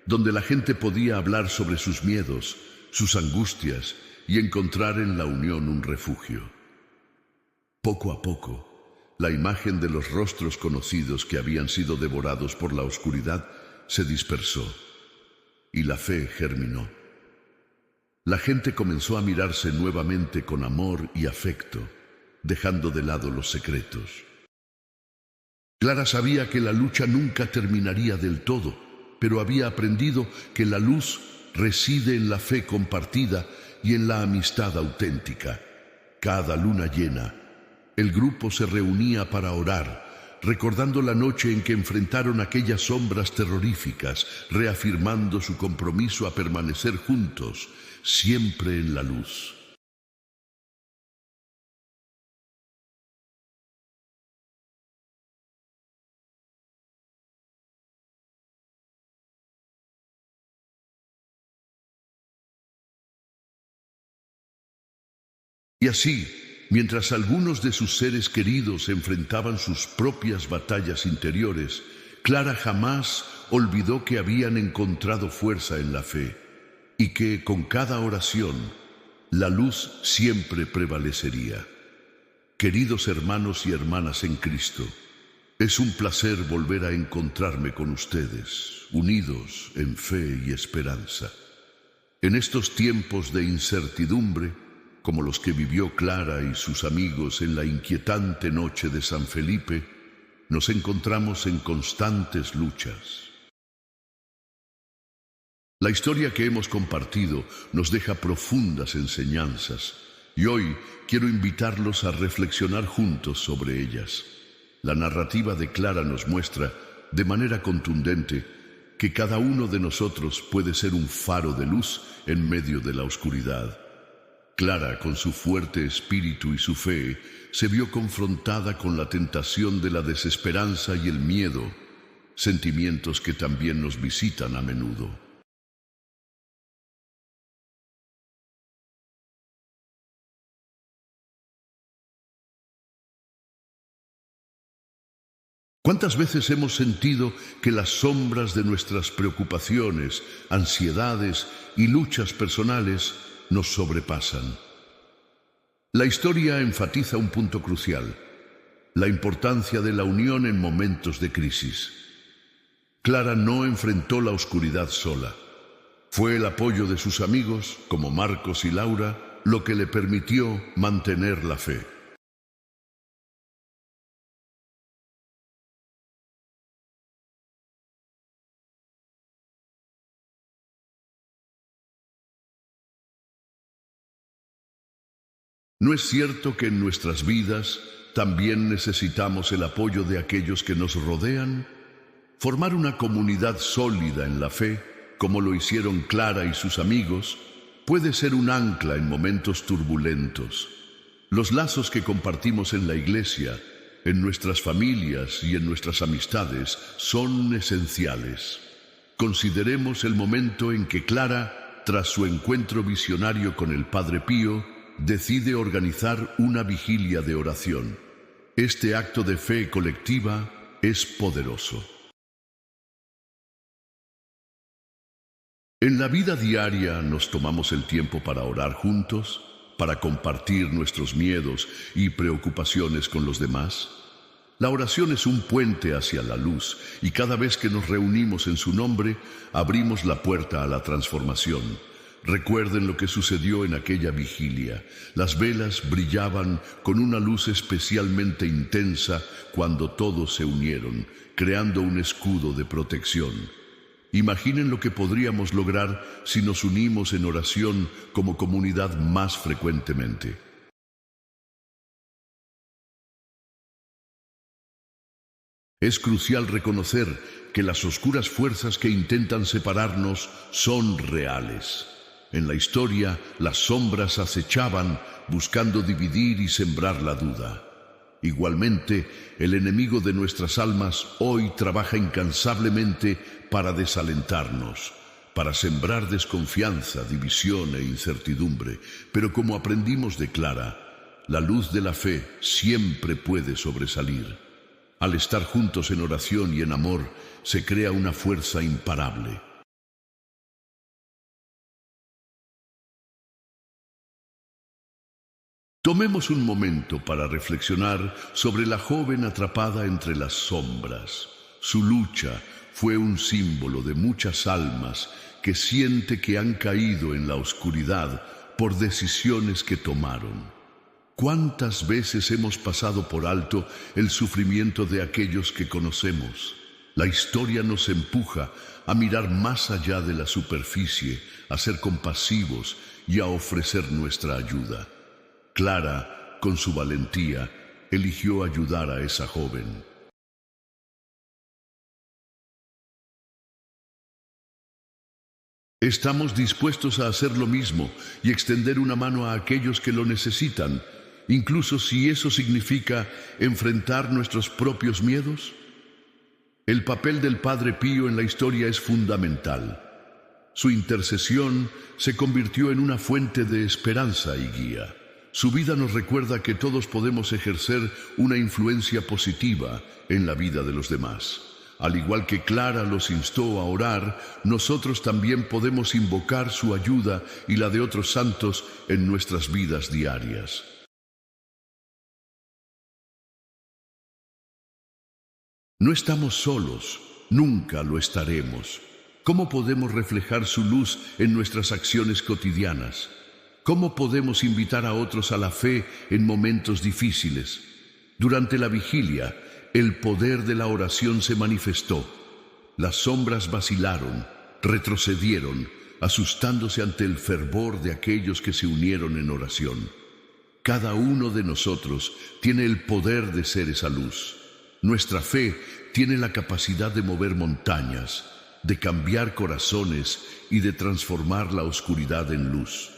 donde la gente podía hablar sobre sus miedos, sus angustias y encontrar en la unión un refugio. Poco a poco, la imagen de los rostros conocidos que habían sido devorados por la oscuridad se dispersó y la fe germinó. La gente comenzó a mirarse nuevamente con amor y afecto, dejando de lado los secretos. Clara sabía que la lucha nunca terminaría del todo, pero había aprendido que la luz reside en la fe compartida y en la amistad auténtica. Cada luna llena, el grupo se reunía para orar, recordando la noche en que enfrentaron aquellas sombras terroríficas, reafirmando su compromiso a permanecer juntos, siempre en la luz. Y así, mientras algunos de sus seres queridos enfrentaban sus propias batallas interiores, Clara jamás olvidó que habían encontrado fuerza en la fe y que con cada oración la luz siempre prevalecería. Queridos hermanos y hermanas en Cristo, es un placer volver a encontrarme con ustedes, unidos en fe y esperanza. En estos tiempos de incertidumbre, como los que vivió Clara y sus amigos en la inquietante noche de San Felipe, nos encontramos en constantes luchas. La historia que hemos compartido nos deja profundas enseñanzas y hoy quiero invitarlos a reflexionar juntos sobre ellas. La narrativa de Clara nos muestra, de manera contundente, que cada uno de nosotros puede ser un faro de luz en medio de la oscuridad. Clara, con su fuerte espíritu y su fe, se vio confrontada con la tentación de la desesperanza y el miedo, sentimientos que también nos visitan a menudo. ¿Cuántas veces hemos sentido que las sombras de nuestras preocupaciones, ansiedades y luchas personales nos sobrepasan? La historia enfatiza un punto crucial: la importancia de la unión en momentos de crisis. Clara no enfrentó la oscuridad sola. Fue el apoyo de sus amigos, como Marcos y Laura, lo que le permitió mantener la fe. ¿No es cierto que en nuestras vidas también necesitamos el apoyo de aquellos que nos rodean? Formar una comunidad sólida en la fe, como lo hicieron Clara y sus amigos, puede ser un ancla en momentos turbulentos. Los lazos que compartimos en la iglesia, en nuestras familias y en nuestras amistades son esenciales. Consideremos el momento en que Clara, tras su encuentro visionario con el Padre Pío, decide organizar una vigilia de oración. Este acto de fe colectiva es poderoso. En la vida diaria nos tomamos el tiempo para orar juntos, para compartir nuestros miedos y preocupaciones con los demás. La oración es un puente hacia la luz y cada vez que nos reunimos en su nombre, abrimos la puerta a la transformación. Recuerden lo que sucedió en aquella vigilia. Las velas brillaban con una luz especialmente intensa cuando todos se unieron, creando un escudo de protección. Imaginen lo que podríamos lograr si nos unimos en oración como comunidad más frecuentemente. Es crucial reconocer que las oscuras fuerzas que intentan separarnos son reales. En la historia, las sombras acechaban buscando dividir y sembrar la duda. Igualmente, el enemigo de nuestras almas hoy trabaja incansablemente para desalentarnos, para sembrar desconfianza, división e incertidumbre, pero como aprendimos de Clara, la luz de la fe siempre puede sobresalir. Al estar juntos en oración y en amor, se crea una fuerza imparable. Tomemos un momento para reflexionar sobre la joven atrapada entre las sombras. Su lucha fue un símbolo de muchas almas que siente que han caído en la oscuridad por decisiones que tomaron. ¿Cuántas veces hemos pasado por alto el sufrimiento de aquellos que conocemos? La historia nos empuja a mirar más allá de la superficie, a ser compasivos y a ofrecer nuestra ayuda. Clara, con su valentía, eligió ayudar a esa joven. Estamos dispuestos a hacer lo mismo y extender una mano a aquellos que lo necesitan, incluso si eso significa enfrentar nuestros propios miedos. El papel del Padre Pío en la historia es fundamental. Su intercesión se convirtió en una fuente de esperanza y guía. Su vida nos recuerda que todos podemos ejercer una influencia positiva en la vida de los demás. Al igual que Clara los instó a orar, nosotros también podemos invocar su ayuda y la de otros santos en nuestras vidas diarias. No estamos solos, nunca lo estaremos. ¿Cómo podemos reflejar su luz en nuestras acciones cotidianas? ¿Cómo podemos invitar a otros a la fe en momentos difíciles? Durante la vigilia, el poder de la oración se manifestó. Las sombras vacilaron, retrocedieron, asustándose ante el fervor de aquellos que se unieron en oración. Cada uno de nosotros tiene el poder de ser esa luz. Nuestra fe tiene la capacidad de mover montañas, de cambiar corazones y de transformar la oscuridad en luz.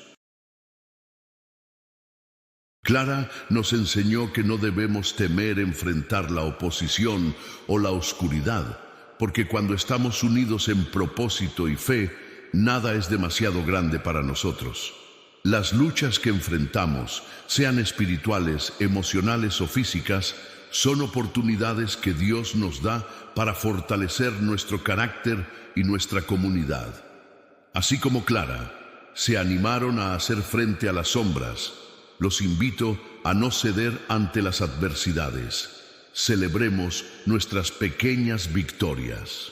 Clara nos enseñó que no debemos temer enfrentar la oposición o la oscuridad, porque cuando estamos unidos en propósito y fe, nada es demasiado grande para nosotros. Las luchas que enfrentamos, sean espirituales, emocionales o físicas, son oportunidades que Dios nos da para fortalecer nuestro carácter y nuestra comunidad. Así como Clara se animaron a hacer frente a las sombras, los invito a no ceder ante las adversidades. Celebremos nuestras pequeñas victorias.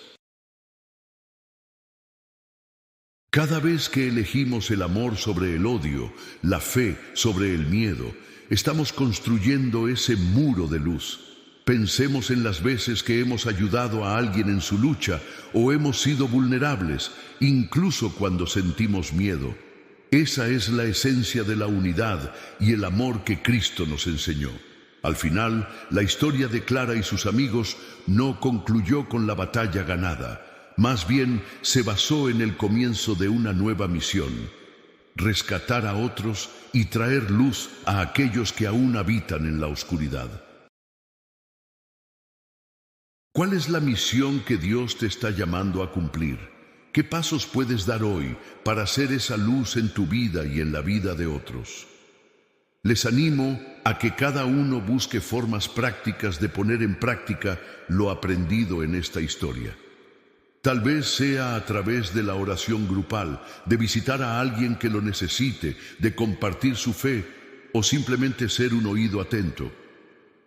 Cada vez que elegimos el amor sobre el odio, la fe sobre el miedo, estamos construyendo ese muro de luz. Pensemos en las veces que hemos ayudado a alguien en su lucha o hemos sido vulnerables, incluso cuando sentimos miedo. Esa es la esencia de la unidad y el amor que Cristo nos enseñó. Al final, la historia de Clara y sus amigos no concluyó con la batalla ganada. Más bien, se basó en el comienzo de una nueva misión: rescatar a otros y traer luz a aquellos que aún habitan en la oscuridad. ¿Cuál es la misión que Dios te está llamando a cumplir? ¿Qué pasos puedes dar hoy para hacer esa luz en tu vida y en la vida de otros? Les animo a que cada uno busque formas prácticas de poner en práctica lo aprendido en esta historia. Tal vez sea a través de la oración grupal, de visitar a alguien que lo necesite, de compartir su fe o simplemente ser un oído atento.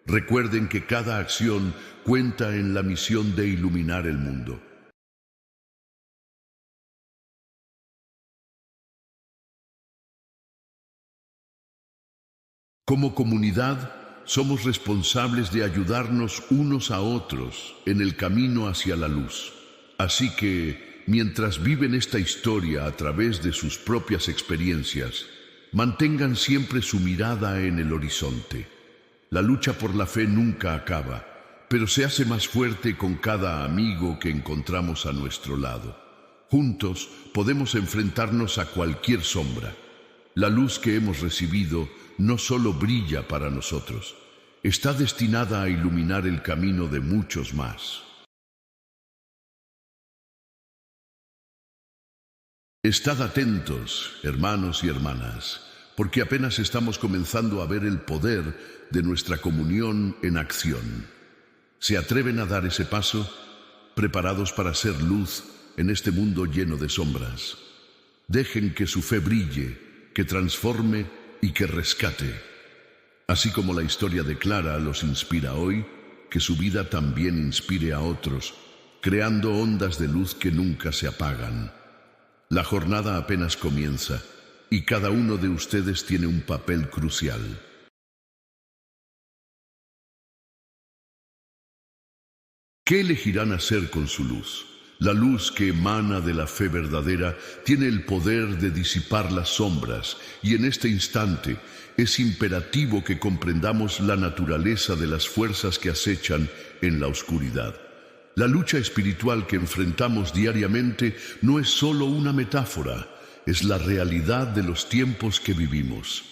Recuerden que cada acción cuenta en la misión de iluminar el mundo. Como comunidad, somos responsables de ayudarnos unos a otros en el camino hacia la luz. Así que, mientras viven esta historia a través de sus propias experiencias, mantengan siempre su mirada en el horizonte. La lucha por la fe nunca acaba, pero se hace más fuerte con cada amigo que encontramos a nuestro lado. Juntos podemos enfrentarnos a cualquier sombra. La luz que hemos recibido no solo brilla para nosotros, está destinada a iluminar el camino de muchos más. Estad atentos, hermanos y hermanas, porque apenas estamos comenzando a ver el poder de nuestra comunión en acción. ¿Se atreven a dar ese paso, preparados para ser luz en este mundo lleno de sombras? Dejen que su fe brille, que transforme y que rescate. Así como la historia de Clara los inspira hoy, que su vida también inspire a otros, creando ondas de luz que nunca se apagan. La jornada apenas comienza y cada uno de ustedes tiene un papel crucial. ¿Qué elegirán hacer con su luz? La luz que emana de la fe verdadera tiene el poder de disipar las sombras, y en este instante es imperativo que comprendamos la naturaleza de las fuerzas que acechan en la oscuridad. La lucha espiritual que enfrentamos diariamente no es solo una metáfora, es la realidad de los tiempos que vivimos.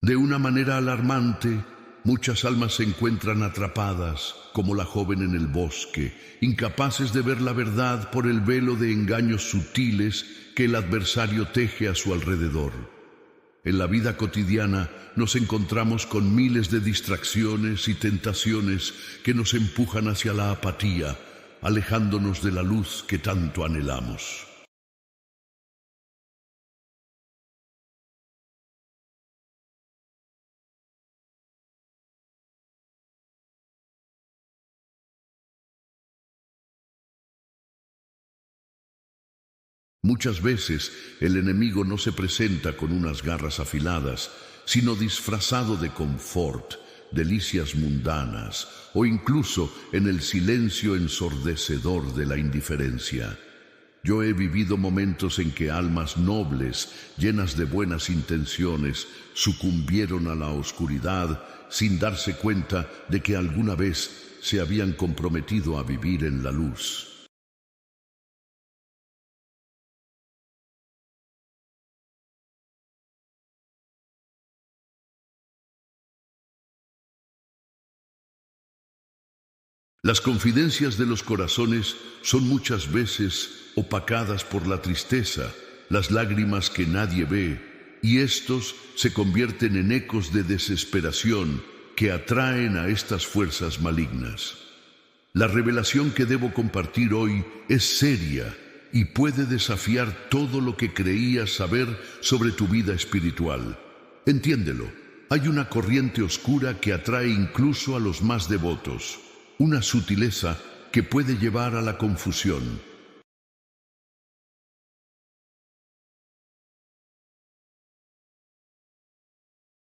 De una manera alarmante, muchas almas se encuentran atrapadas, como la joven en el bosque, incapaces de ver la verdad por el velo de engaños sutiles que el adversario teje a su alrededor. En la vida cotidiana nos encontramos con miles de distracciones y tentaciones que nos empujan hacia la apatía, alejándonos de la luz que tanto anhelamos. Muchas veces el enemigo no se presenta con unas garras afiladas, sino disfrazado de confort, delicias mundanas o incluso en el silencio ensordecedor de la indiferencia. Yo he vivido momentos en que almas nobles, llenas de buenas intenciones, sucumbieron a la oscuridad sin darse cuenta de que alguna vez se habían comprometido a vivir en la luz. Las confidencias de los corazones son muchas veces opacadas por la tristeza, las lágrimas que nadie ve, y estos se convierten en ecos de desesperación que atraen a estas fuerzas malignas. La revelación que debo compartir hoy es seria y puede desafiar todo lo que creías saber sobre tu vida espiritual. Entiéndelo, hay una corriente oscura que atrae incluso a los más devotos. Una sutileza que puede llevar a la confusión.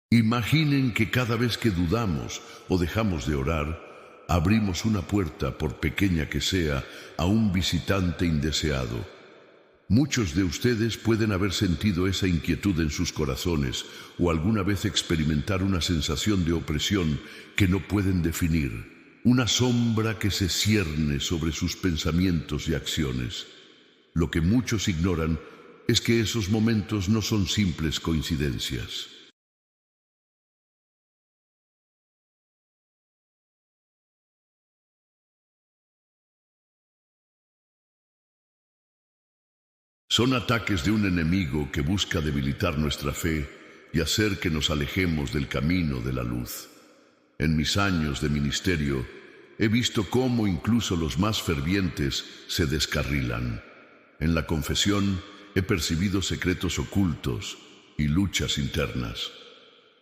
Imaginen que cada vez que dudamos o dejamos de orar, abrimos una puerta, por pequeña que sea, a un visitante indeseado. Muchos de ustedes pueden haber sentido esa inquietud en sus corazones o alguna vez experimentar una sensación de opresión que no pueden definir. Una sombra que se cierne sobre sus pensamientos y acciones. Lo que muchos ignoran es que esos momentos no son simples coincidencias. Son ataques de un enemigo que busca debilitar nuestra fe y hacer que nos alejemos del camino de la luz. En mis años de ministerio, he visto cómo incluso los más fervientes se descarrilan. En la confesión he percibido secretos ocultos y luchas internas.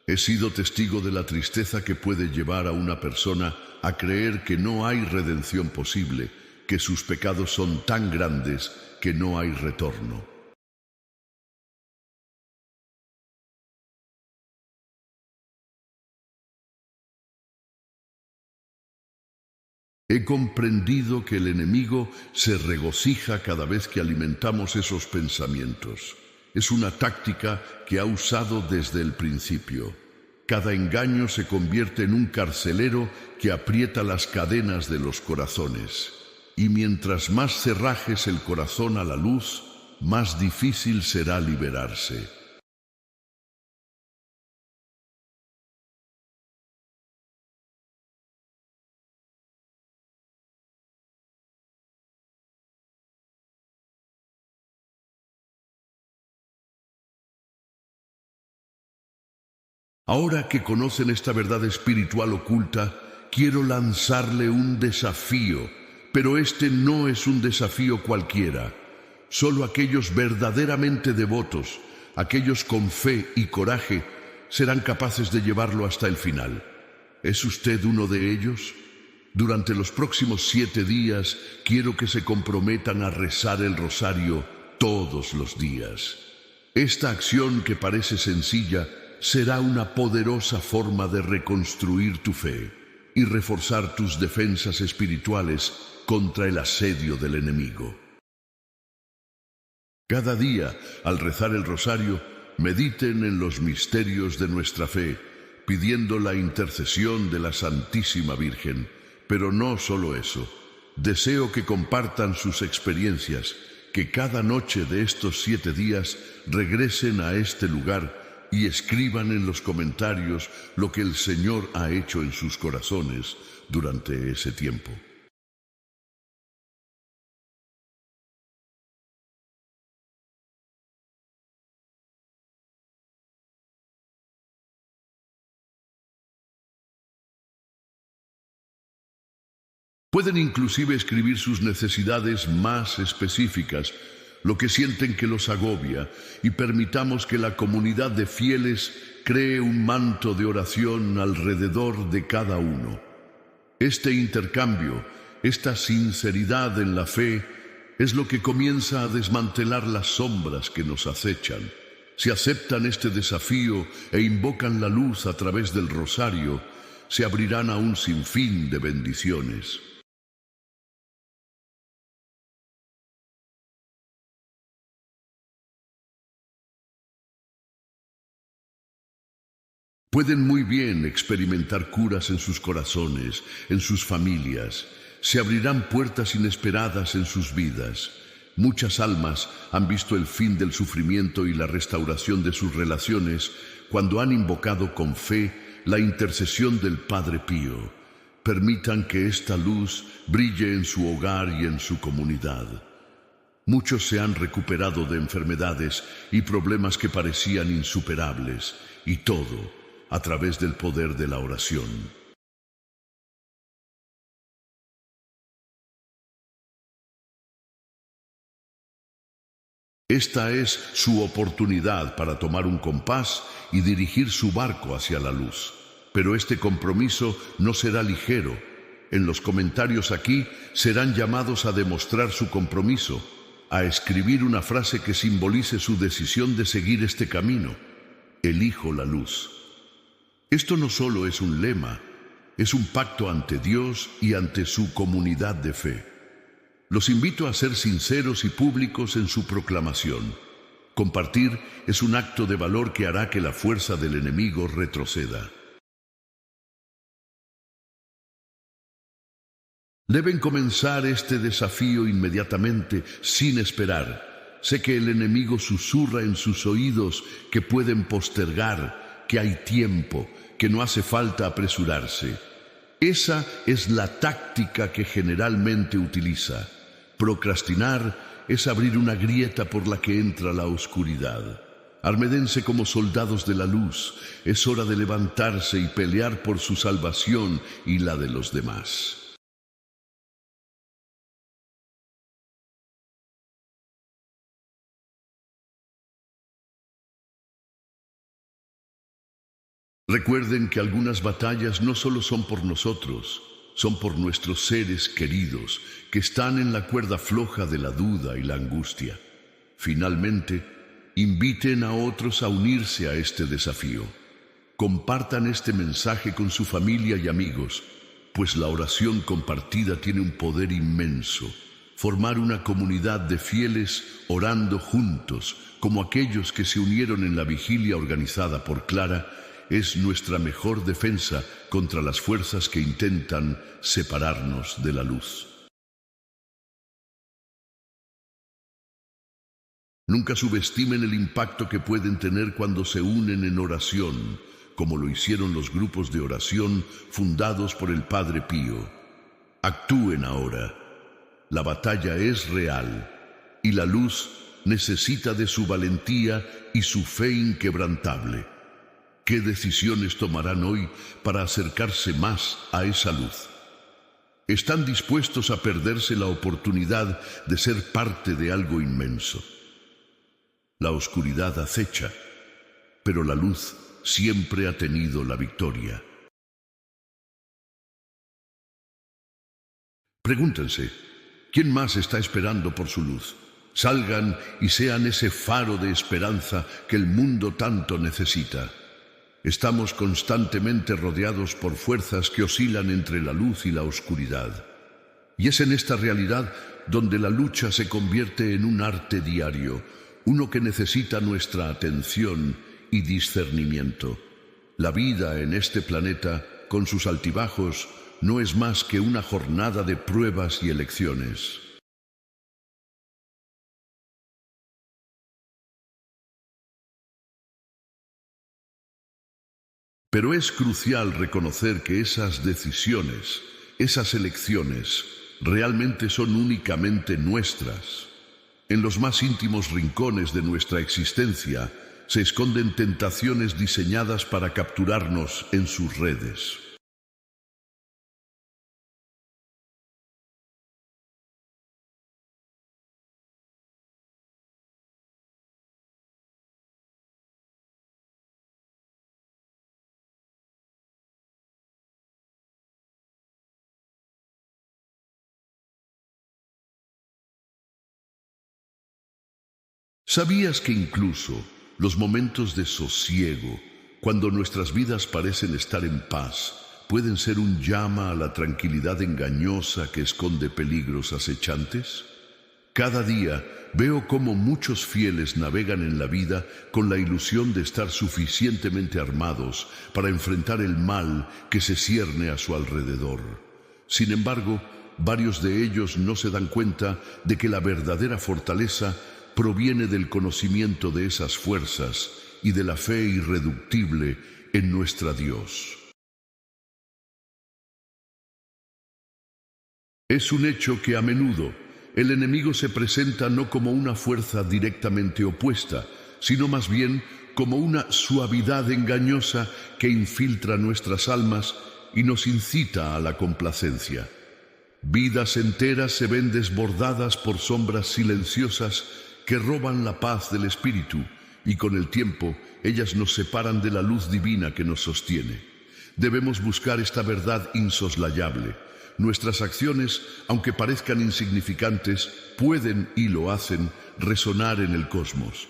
He sido testigo de la tristeza que puede llevar a una persona a creer que no hay redención posible, que sus pecados son tan grandes que no hay retorno. He comprendido que el enemigo se regocija cada vez que alimentamos esos pensamientos. Es una táctica que ha usado desde el principio. Cada engaño se convierte en un carcelero que aprieta las cadenas de los corazones. Y mientras más cerrajes el corazón a la luz, más difícil será liberarse. Ahora que conocen esta verdad espiritual oculta, quiero lanzarle un desafío, pero este no es un desafío cualquiera. Solo aquellos verdaderamente devotos, aquellos con fe y coraje, serán capaces de llevarlo hasta el final. ¿Es usted uno de ellos? Durante los próximos 7 días, quiero que se comprometan a rezar el rosario todos los días. Esta acción, que parece sencilla, será una poderosa forma de reconstruir tu fe y reforzar tus defensas espirituales contra el asedio del enemigo. Cada día, al rezar el rosario, mediten en los misterios de nuestra fe, pidiendo la intercesión de la Santísima Virgen. Pero no solo eso, deseo que compartan sus experiencias, que cada noche de estos 7 días regresen a este lugar y escriban en los comentarios lo que el Señor ha hecho en sus corazones durante ese tiempo. Pueden inclusive escribir sus necesidades más específicas, lo que sienten que los agobia, y permitamos que la comunidad de fieles cree un manto de oración alrededor de cada uno. Este intercambio, esta sinceridad en la fe, es lo que comienza a desmantelar las sombras que nos acechan. Si aceptan este desafío e invocan la luz a través del rosario, se abrirán a un sinfín de bendiciones. Pueden muy bien experimentar curas en sus corazones, en sus familias. Se abrirán puertas inesperadas en sus vidas. Muchas almas han visto el fin del sufrimiento y la restauración de sus relaciones cuando han invocado con fe la intercesión del Padre Pío. Permitan que esta luz brille en su hogar y en su comunidad. Muchos se han recuperado de enfermedades y problemas que parecían insuperables, y todo a través del poder de la oración. Esta es su oportunidad para tomar un compás y dirigir su barco hacia la luz. Pero este compromiso no será ligero. En los comentarios aquí serán llamados a demostrar su compromiso, a escribir una frase que simbolice su decisión de seguir este camino. Elijo la luz. Esto no solo es un lema, es un pacto ante Dios y ante su comunidad de fe. Los invito a ser sinceros y públicos en su proclamación. Compartir es un acto de valor que hará que la fuerza del enemigo retroceda. Deben comenzar este desafío inmediatamente, sin esperar. Sé que el enemigo susurra en sus oídos que pueden postergar, que hay tiempo, que no hace falta apresurarse. Esa es la táctica que generalmente utiliza. Procrastinar es abrir una grieta por la que entra la oscuridad. Armédense como soldados de la luz. Es hora de levantarse y pelear por su salvación y la de los demás. Recuerden que algunas batallas no solo son por nosotros, son por nuestros seres queridos que están en la cuerda floja de la duda y la angustia. Finalmente, inviten a otros a unirse a este desafío. Compartan este mensaje con su familia y amigos, pues la oración compartida tiene un poder inmenso. Formar una comunidad de fieles orando juntos, como aquellos que se unieron en la vigilia organizada por Clara, es nuestra mejor defensa contra las fuerzas que intentan separarnos de la luz. Nunca subestimen el impacto que pueden tener cuando se unen en oración, como lo hicieron los grupos de oración fundados por el Padre Pío. Actúen ahora. La batalla es real y la luz necesita de su valentía y su fe inquebrantable. ¿Qué decisiones tomarán hoy para acercarse más a esa luz? ¿Están dispuestos a perderse la oportunidad de ser parte de algo inmenso? La oscuridad acecha, pero la luz siempre ha tenido la victoria. Pregúntense, ¿quién más está esperando por su luz? Salgan y sean ese faro de esperanza que el mundo tanto necesita. Estamos constantemente rodeados por fuerzas que oscilan entre la luz y la oscuridad. Y es en esta realidad donde la lucha se convierte en un arte diario, uno que necesita nuestra atención y discernimiento. La vida en este planeta, con sus altibajos, no es más que una jornada de pruebas y elecciones. Pero es crucial reconocer que esas decisiones, esas elecciones, realmente son únicamente nuestras. En los más íntimos rincones de nuestra existencia se esconden tentaciones diseñadas para capturarnos en sus redes. ¿Sabías que incluso los momentos de sosiego, cuando nuestras vidas parecen estar en paz, pueden ser un llama a la tranquilidad engañosa que esconde peligros acechantes? Cada día veo cómo muchos fieles navegan en la vida con la ilusión de estar suficientemente armados para enfrentar el mal que se cierne a su alrededor. Sin embargo, varios de ellos no se dan cuenta de que la verdadera fortaleza proviene del conocimiento de esas fuerzas y de la fe irreductible en nuestra Dios. Es un hecho que a menudo el enemigo se presenta no como una fuerza directamente opuesta, sino más bien como una suavidad engañosa que infiltra nuestras almas y nos incita a la complacencia. Vidas enteras se ven desbordadas por sombras silenciosas que roban la paz del espíritu, y con el tiempo ellas nos separan de la luz divina que nos sostiene. Debemos buscar esta verdad insoslayable. Nuestras acciones, aunque parezcan insignificantes, pueden, y lo hacen, resonar en el cosmos.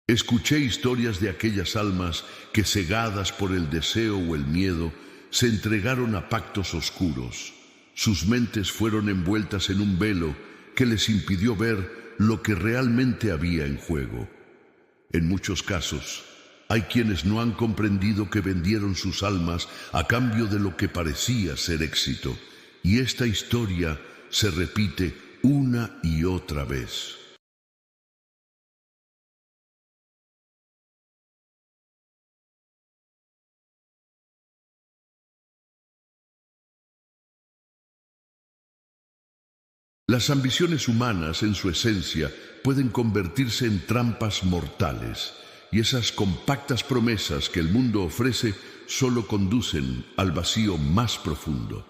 Escuché historias de aquellas almas que, cegadas por el deseo o el miedo, se entregaron a pactos oscuros. Sus mentes fueron envueltas en un velo que les impidió ver lo que realmente había en juego. En muchos casos, hay quienes no han comprendido que vendieron sus almas a cambio de lo que parecía ser éxito, y esta historia se repite una y otra vez. Las ambiciones humanas, en su esencia, pueden convertirse en trampas mortales, y esas compactas promesas que el mundo ofrece solo conducen al vacío más profundo.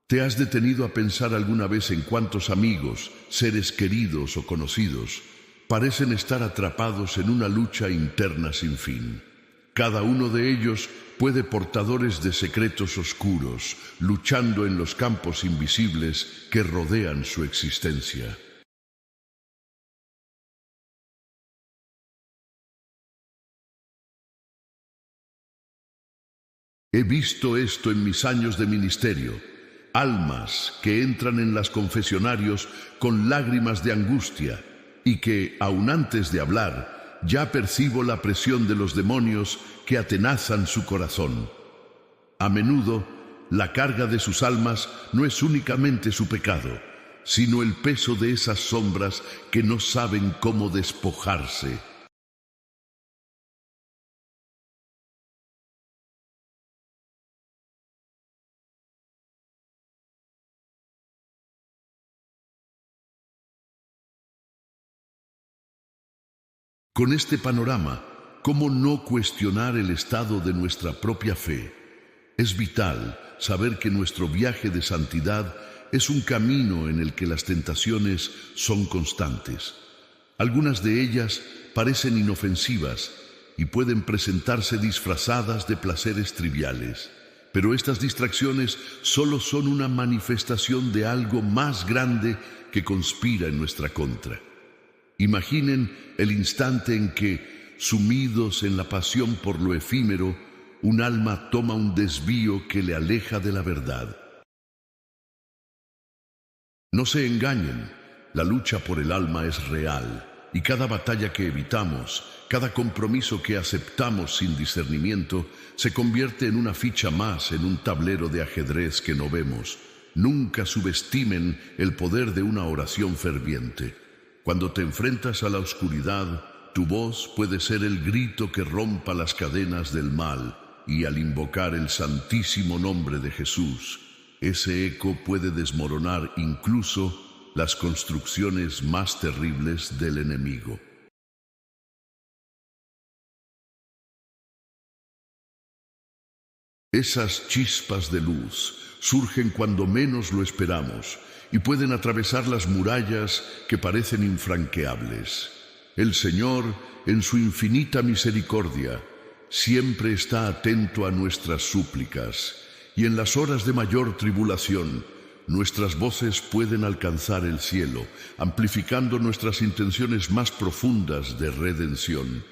¿Te has detenido a pensar alguna vez en cuántos amigos, seres queridos o conocidos parecen estar atrapados en una lucha interna sin fin? Cada uno de ellos puede portadores de secretos oscuros, luchando en los campos invisibles que rodean su existencia. He visto esto en mis años de ministerio. Almas que entran en las confesionarios con lágrimas de angustia y que, aun antes de hablar, ya percibo la presión de los demonios que atenazan su corazón. A menudo, la carga de sus almas no es únicamente su pecado, sino el peso de esas sombras que no saben cómo despojarse. Con este panorama, ¿cómo no cuestionar el estado de nuestra propia fe? Es vital saber que nuestro viaje de santidad es un camino en el que las tentaciones son constantes. Algunas de ellas parecen inofensivas y pueden presentarse disfrazadas de placeres triviales, pero estas distracciones solo son una manifestación de algo más grande que conspira en nuestra contra. Imaginen el instante en que, sumidos en la pasión por lo efímero, un alma toma un desvío que le aleja de la verdad. No se engañen, la lucha por el alma es real, y cada batalla que evitamos, cada compromiso que aceptamos sin discernimiento, se convierte en una ficha más en un tablero de ajedrez que no vemos. Nunca subestimen el poder de una oración ferviente. Cuando te enfrentas a la oscuridad, tu voz puede ser el grito que rompa las cadenas del mal, y al invocar el santísimo nombre de Jesús, ese eco puede desmoronar incluso las construcciones más terribles del enemigo. Esas chispas de luz surgen cuando menos lo esperamos y pueden atravesar las murallas que parecen infranqueables. El Señor, en su infinita misericordia, siempre está atento a nuestras súplicas, y en las horas de mayor tribulación, nuestras voces pueden alcanzar el cielo, amplificando nuestras intenciones más profundas de redención.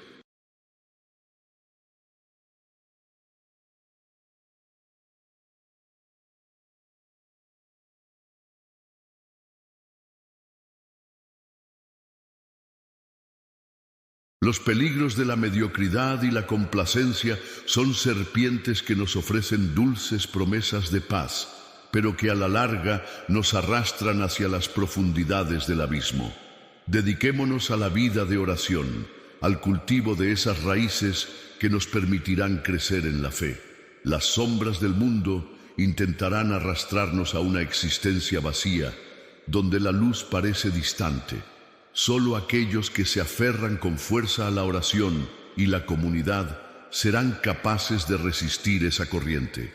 Los peligros de la mediocridad y la complacencia son serpientes que nos ofrecen dulces promesas de paz, pero que a la larga nos arrastran hacia las profundidades del abismo. Dediquémonos a la vida de oración, al cultivo de esas raíces que nos permitirán crecer en la fe. Las sombras del mundo intentarán arrastrarnos a una existencia vacía, donde la luz parece distante. Solo aquellos que se aferran con fuerza a la oración y la comunidad serán capaces de resistir esa corriente.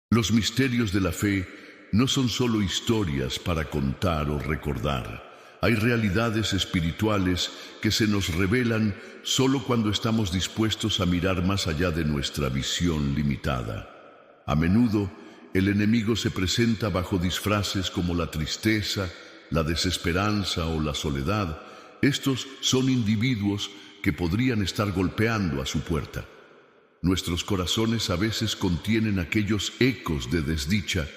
Los misterios de la fe no son solo historias para contar o recordar. Hay realidades espirituales que se nos revelan solo cuando estamos dispuestos a mirar más allá de nuestra visión limitada. A menudo, el enemigo se presenta bajo disfraces como la tristeza, la desesperanza o la soledad. Estos son individuos que podrían estar golpeando a su puerta. Nuestros corazones a veces contienen aquellos ecos de desdicha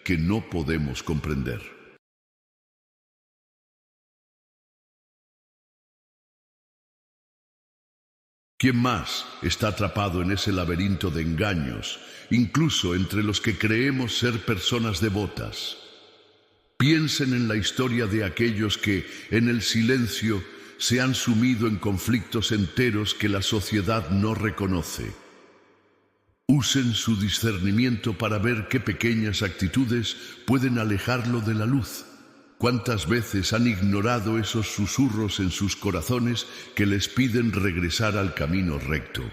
que no podemos comprender. ¿Quién más está atrapado en ese laberinto de engaños, incluso entre los que creemos ser personas devotas? Piensen en la historia de aquellos que, en el silencio, se han sumido en conflictos enteros que la sociedad no reconoce. Usen su discernimiento para ver qué pequeñas actitudes pueden alejarlo de la luz. ¿Cuántas veces han ignorado esos susurros en sus corazones que les piden regresar al camino recto?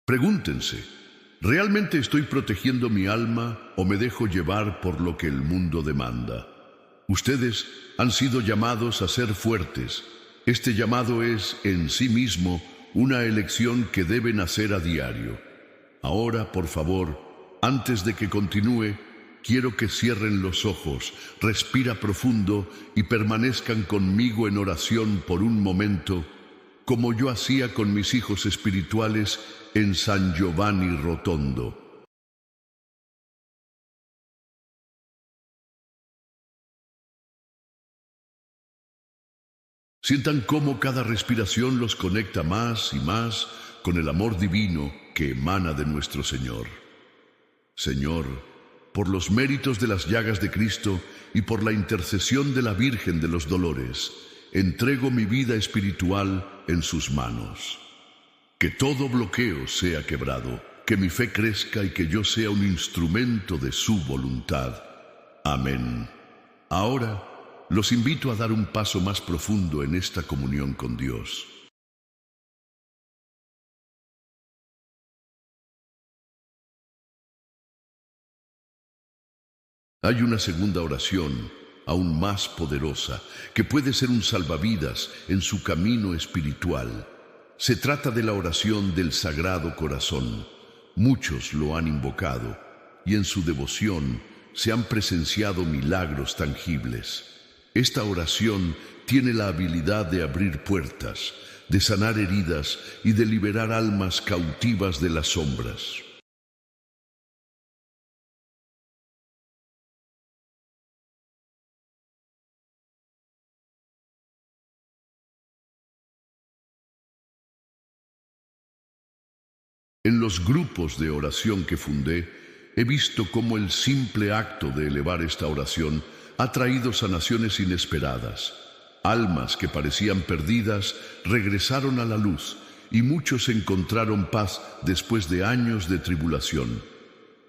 Pregúntense, ¿realmente estoy protegiendo mi alma o me dejo llevar por lo que el mundo demanda? Ustedes han sido llamados a ser fuertes. Este llamado es, en sí mismo, una elección que deben hacer a diario. Ahora, por favor, antes de que continúe, quiero que cierren los ojos, respira profundo y permanezcan conmigo en oración por un momento, como yo hacía con mis hijos espirituales en San Giovanni Rotondo. Sientan cómo cada respiración los conecta más y más con el amor divino que emana de nuestro Señor. Señor, por los méritos de las llagas de Cristo y por la intercesión de la Virgen de los Dolores, entrego mi vida espiritual en sus manos. Que todo bloqueo sea quebrado, que mi fe crezca y que yo sea un instrumento de su voluntad. Amén. Ahora, los invito a dar un paso más profundo en esta comunión con Dios. Hay una segunda oración, aún más poderosa, que puede ser un salvavidas en su camino espiritual. Se trata de la oración del Sagrado Corazón. Muchos lo han invocado y en su devoción se han presenciado milagros tangibles. Esta oración tiene la habilidad de abrir puertas, de sanar heridas y de liberar almas cautivas de las sombras. En los grupos de oración que fundé, he visto cómo el simple acto de elevar esta oración ha traído sanaciones inesperadas. Almas que parecían perdidas regresaron a la luz y muchos encontraron paz después de años de tribulación.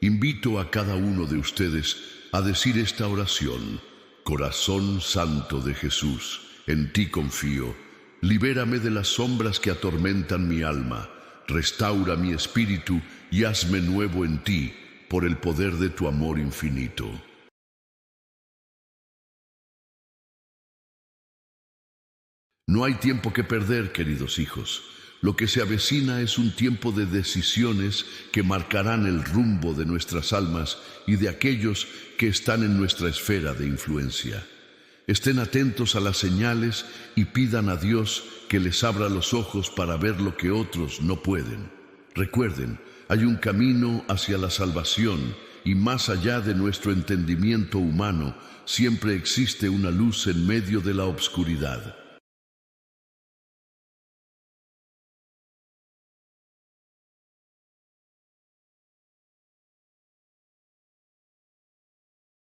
Invito a cada uno de ustedes a decir esta oración. Corazón Santo de Jesús, en ti confío. Libérame de las sombras que atormentan mi alma. Restaura mi espíritu y hazme nuevo en ti, por el poder de tu amor infinito. No hay tiempo que perder, queridos hijos. Lo que se avecina es un tiempo de decisiones que marcarán el rumbo de nuestras almas y de aquellos que están en nuestra esfera de influencia. Estén atentos a las señales y pidan a Dios que les abra los ojos para ver lo que otros no pueden. Recuerden, hay un camino hacia la salvación y más allá de nuestro entendimiento humano, siempre existe una luz en medio de la oscuridad.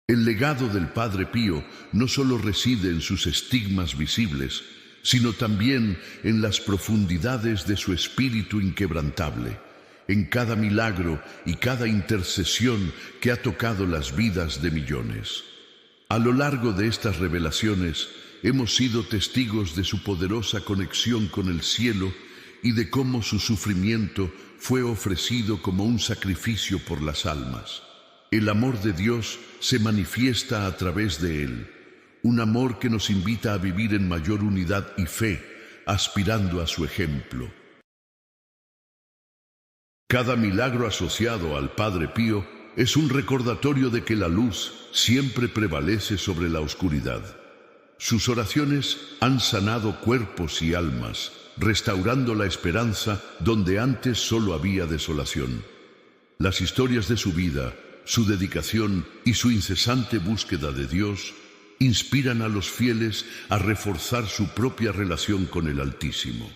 El legado del Padre Pío no solo reside en sus estigmas visibles, sino también en las profundidades de su espíritu inquebrantable, en cada milagro y cada intercesión que ha tocado las vidas de millones. A lo largo de estas revelaciones, hemos sido testigos de su poderosa conexión con el cielo y de cómo su sufrimiento fue ofrecido como un sacrificio por las almas. El amor de Dios se manifiesta a través de él, un amor que nos invita a vivir en mayor unidad y fe, aspirando a su ejemplo. Cada milagro asociado al Padre Pío es un recordatorio de que la luz siempre prevalece sobre la oscuridad. Sus oraciones han sanado cuerpos y almas, restaurando la esperanza donde antes solo había desolación. Las historias de su vida, su dedicación y su incesante búsqueda de Dios inspiran a los fieles a reforzar su propia relación con el Altísimo.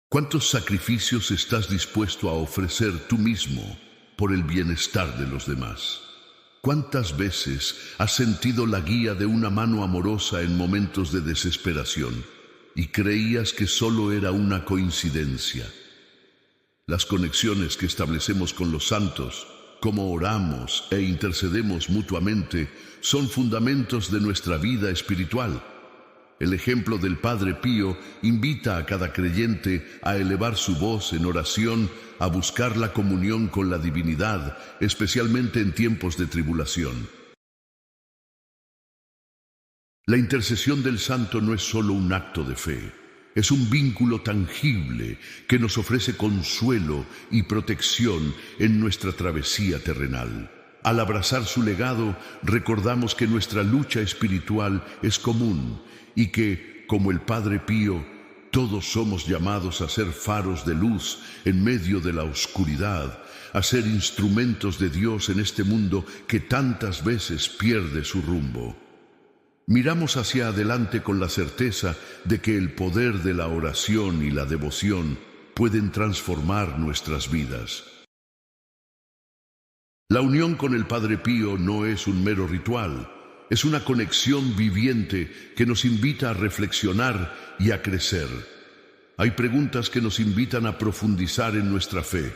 ¿Cuántos sacrificios estás dispuesto a ofrecer tú mismo por el bienestar de los demás? ¿Cuántas veces has sentido la guía de una mano amorosa en momentos de desesperación y creías que solo era una coincidencia? Las conexiones que establecemos con los santos, cómo oramos e intercedemos mutuamente, son fundamentos de nuestra vida espiritual. El ejemplo del Padre Pío invita a cada creyente a elevar su voz en oración, a buscar la comunión con la divinidad, especialmente en tiempos de tribulación. La intercesión del santo no es solo un acto de fe, es un vínculo tangible que nos ofrece consuelo y protección en nuestra travesía terrenal. Al abrazar su legado, recordamos que nuestra lucha espiritual es común y que, como el Padre Pío, todos somos llamados a ser faros de luz en medio de la oscuridad, a ser instrumentos de Dios en este mundo que tantas veces pierde su rumbo. Miramos hacia adelante con la certeza de que el poder de la oración y la devoción pueden transformar nuestras vidas. La unión con el Padre Pío no es un mero ritual, es una conexión viviente que nos invita a reflexionar y a crecer. Hay preguntas que nos invitan a profundizar en nuestra fe.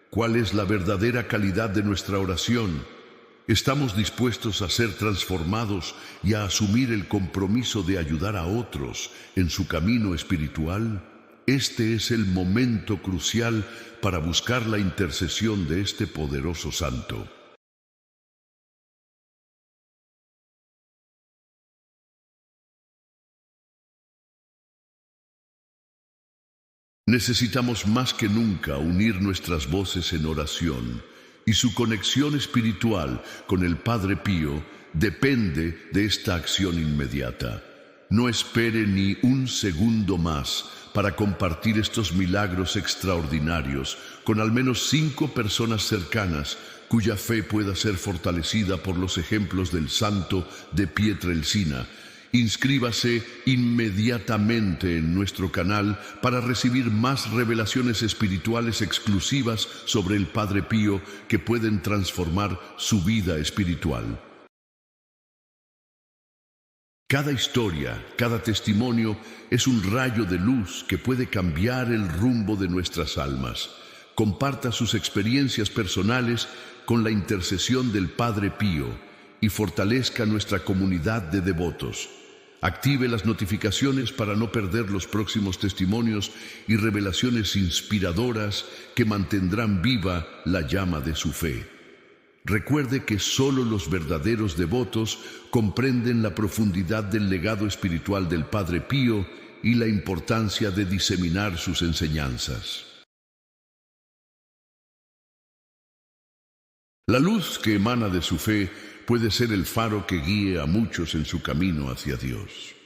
¿Cuál es la verdadera calidad de nuestra oración? ¿Estamos dispuestos a ser transformados y a asumir el compromiso de ayudar a otros en su camino espiritual? Este es el momento crucial para buscar la intercesión de este poderoso santo. Necesitamos más que nunca unir nuestras voces en oración, y su conexión espiritual con el Padre Pío depende de esta acción inmediata. No espere ni un segundo más para compartir estos milagros extraordinarios con al menos 5 personas cercanas cuya fe pueda ser fortalecida por los ejemplos del santo de Pietrelcina. Inscríbase inmediatamente en nuestro canal para recibir más revelaciones espirituales exclusivas sobre el Padre Pío que pueden transformar su vida espiritual. Cada historia, cada testimonio es un rayo de luz que puede cambiar el rumbo de nuestras almas. Comparta sus experiencias personales con la intercesión del Padre Pío y fortalezca nuestra comunidad de devotos. Active las notificaciones para no perder los próximos testimonios y revelaciones inspiradoras que mantendrán viva la llama de su fe. Recuerde que solo los verdaderos devotos comprenden la profundidad del legado espiritual del Padre Pío y la importancia de diseminar sus enseñanzas. La luz que emana de su fe puede ser el faro que guíe a muchos en su camino hacia Dios.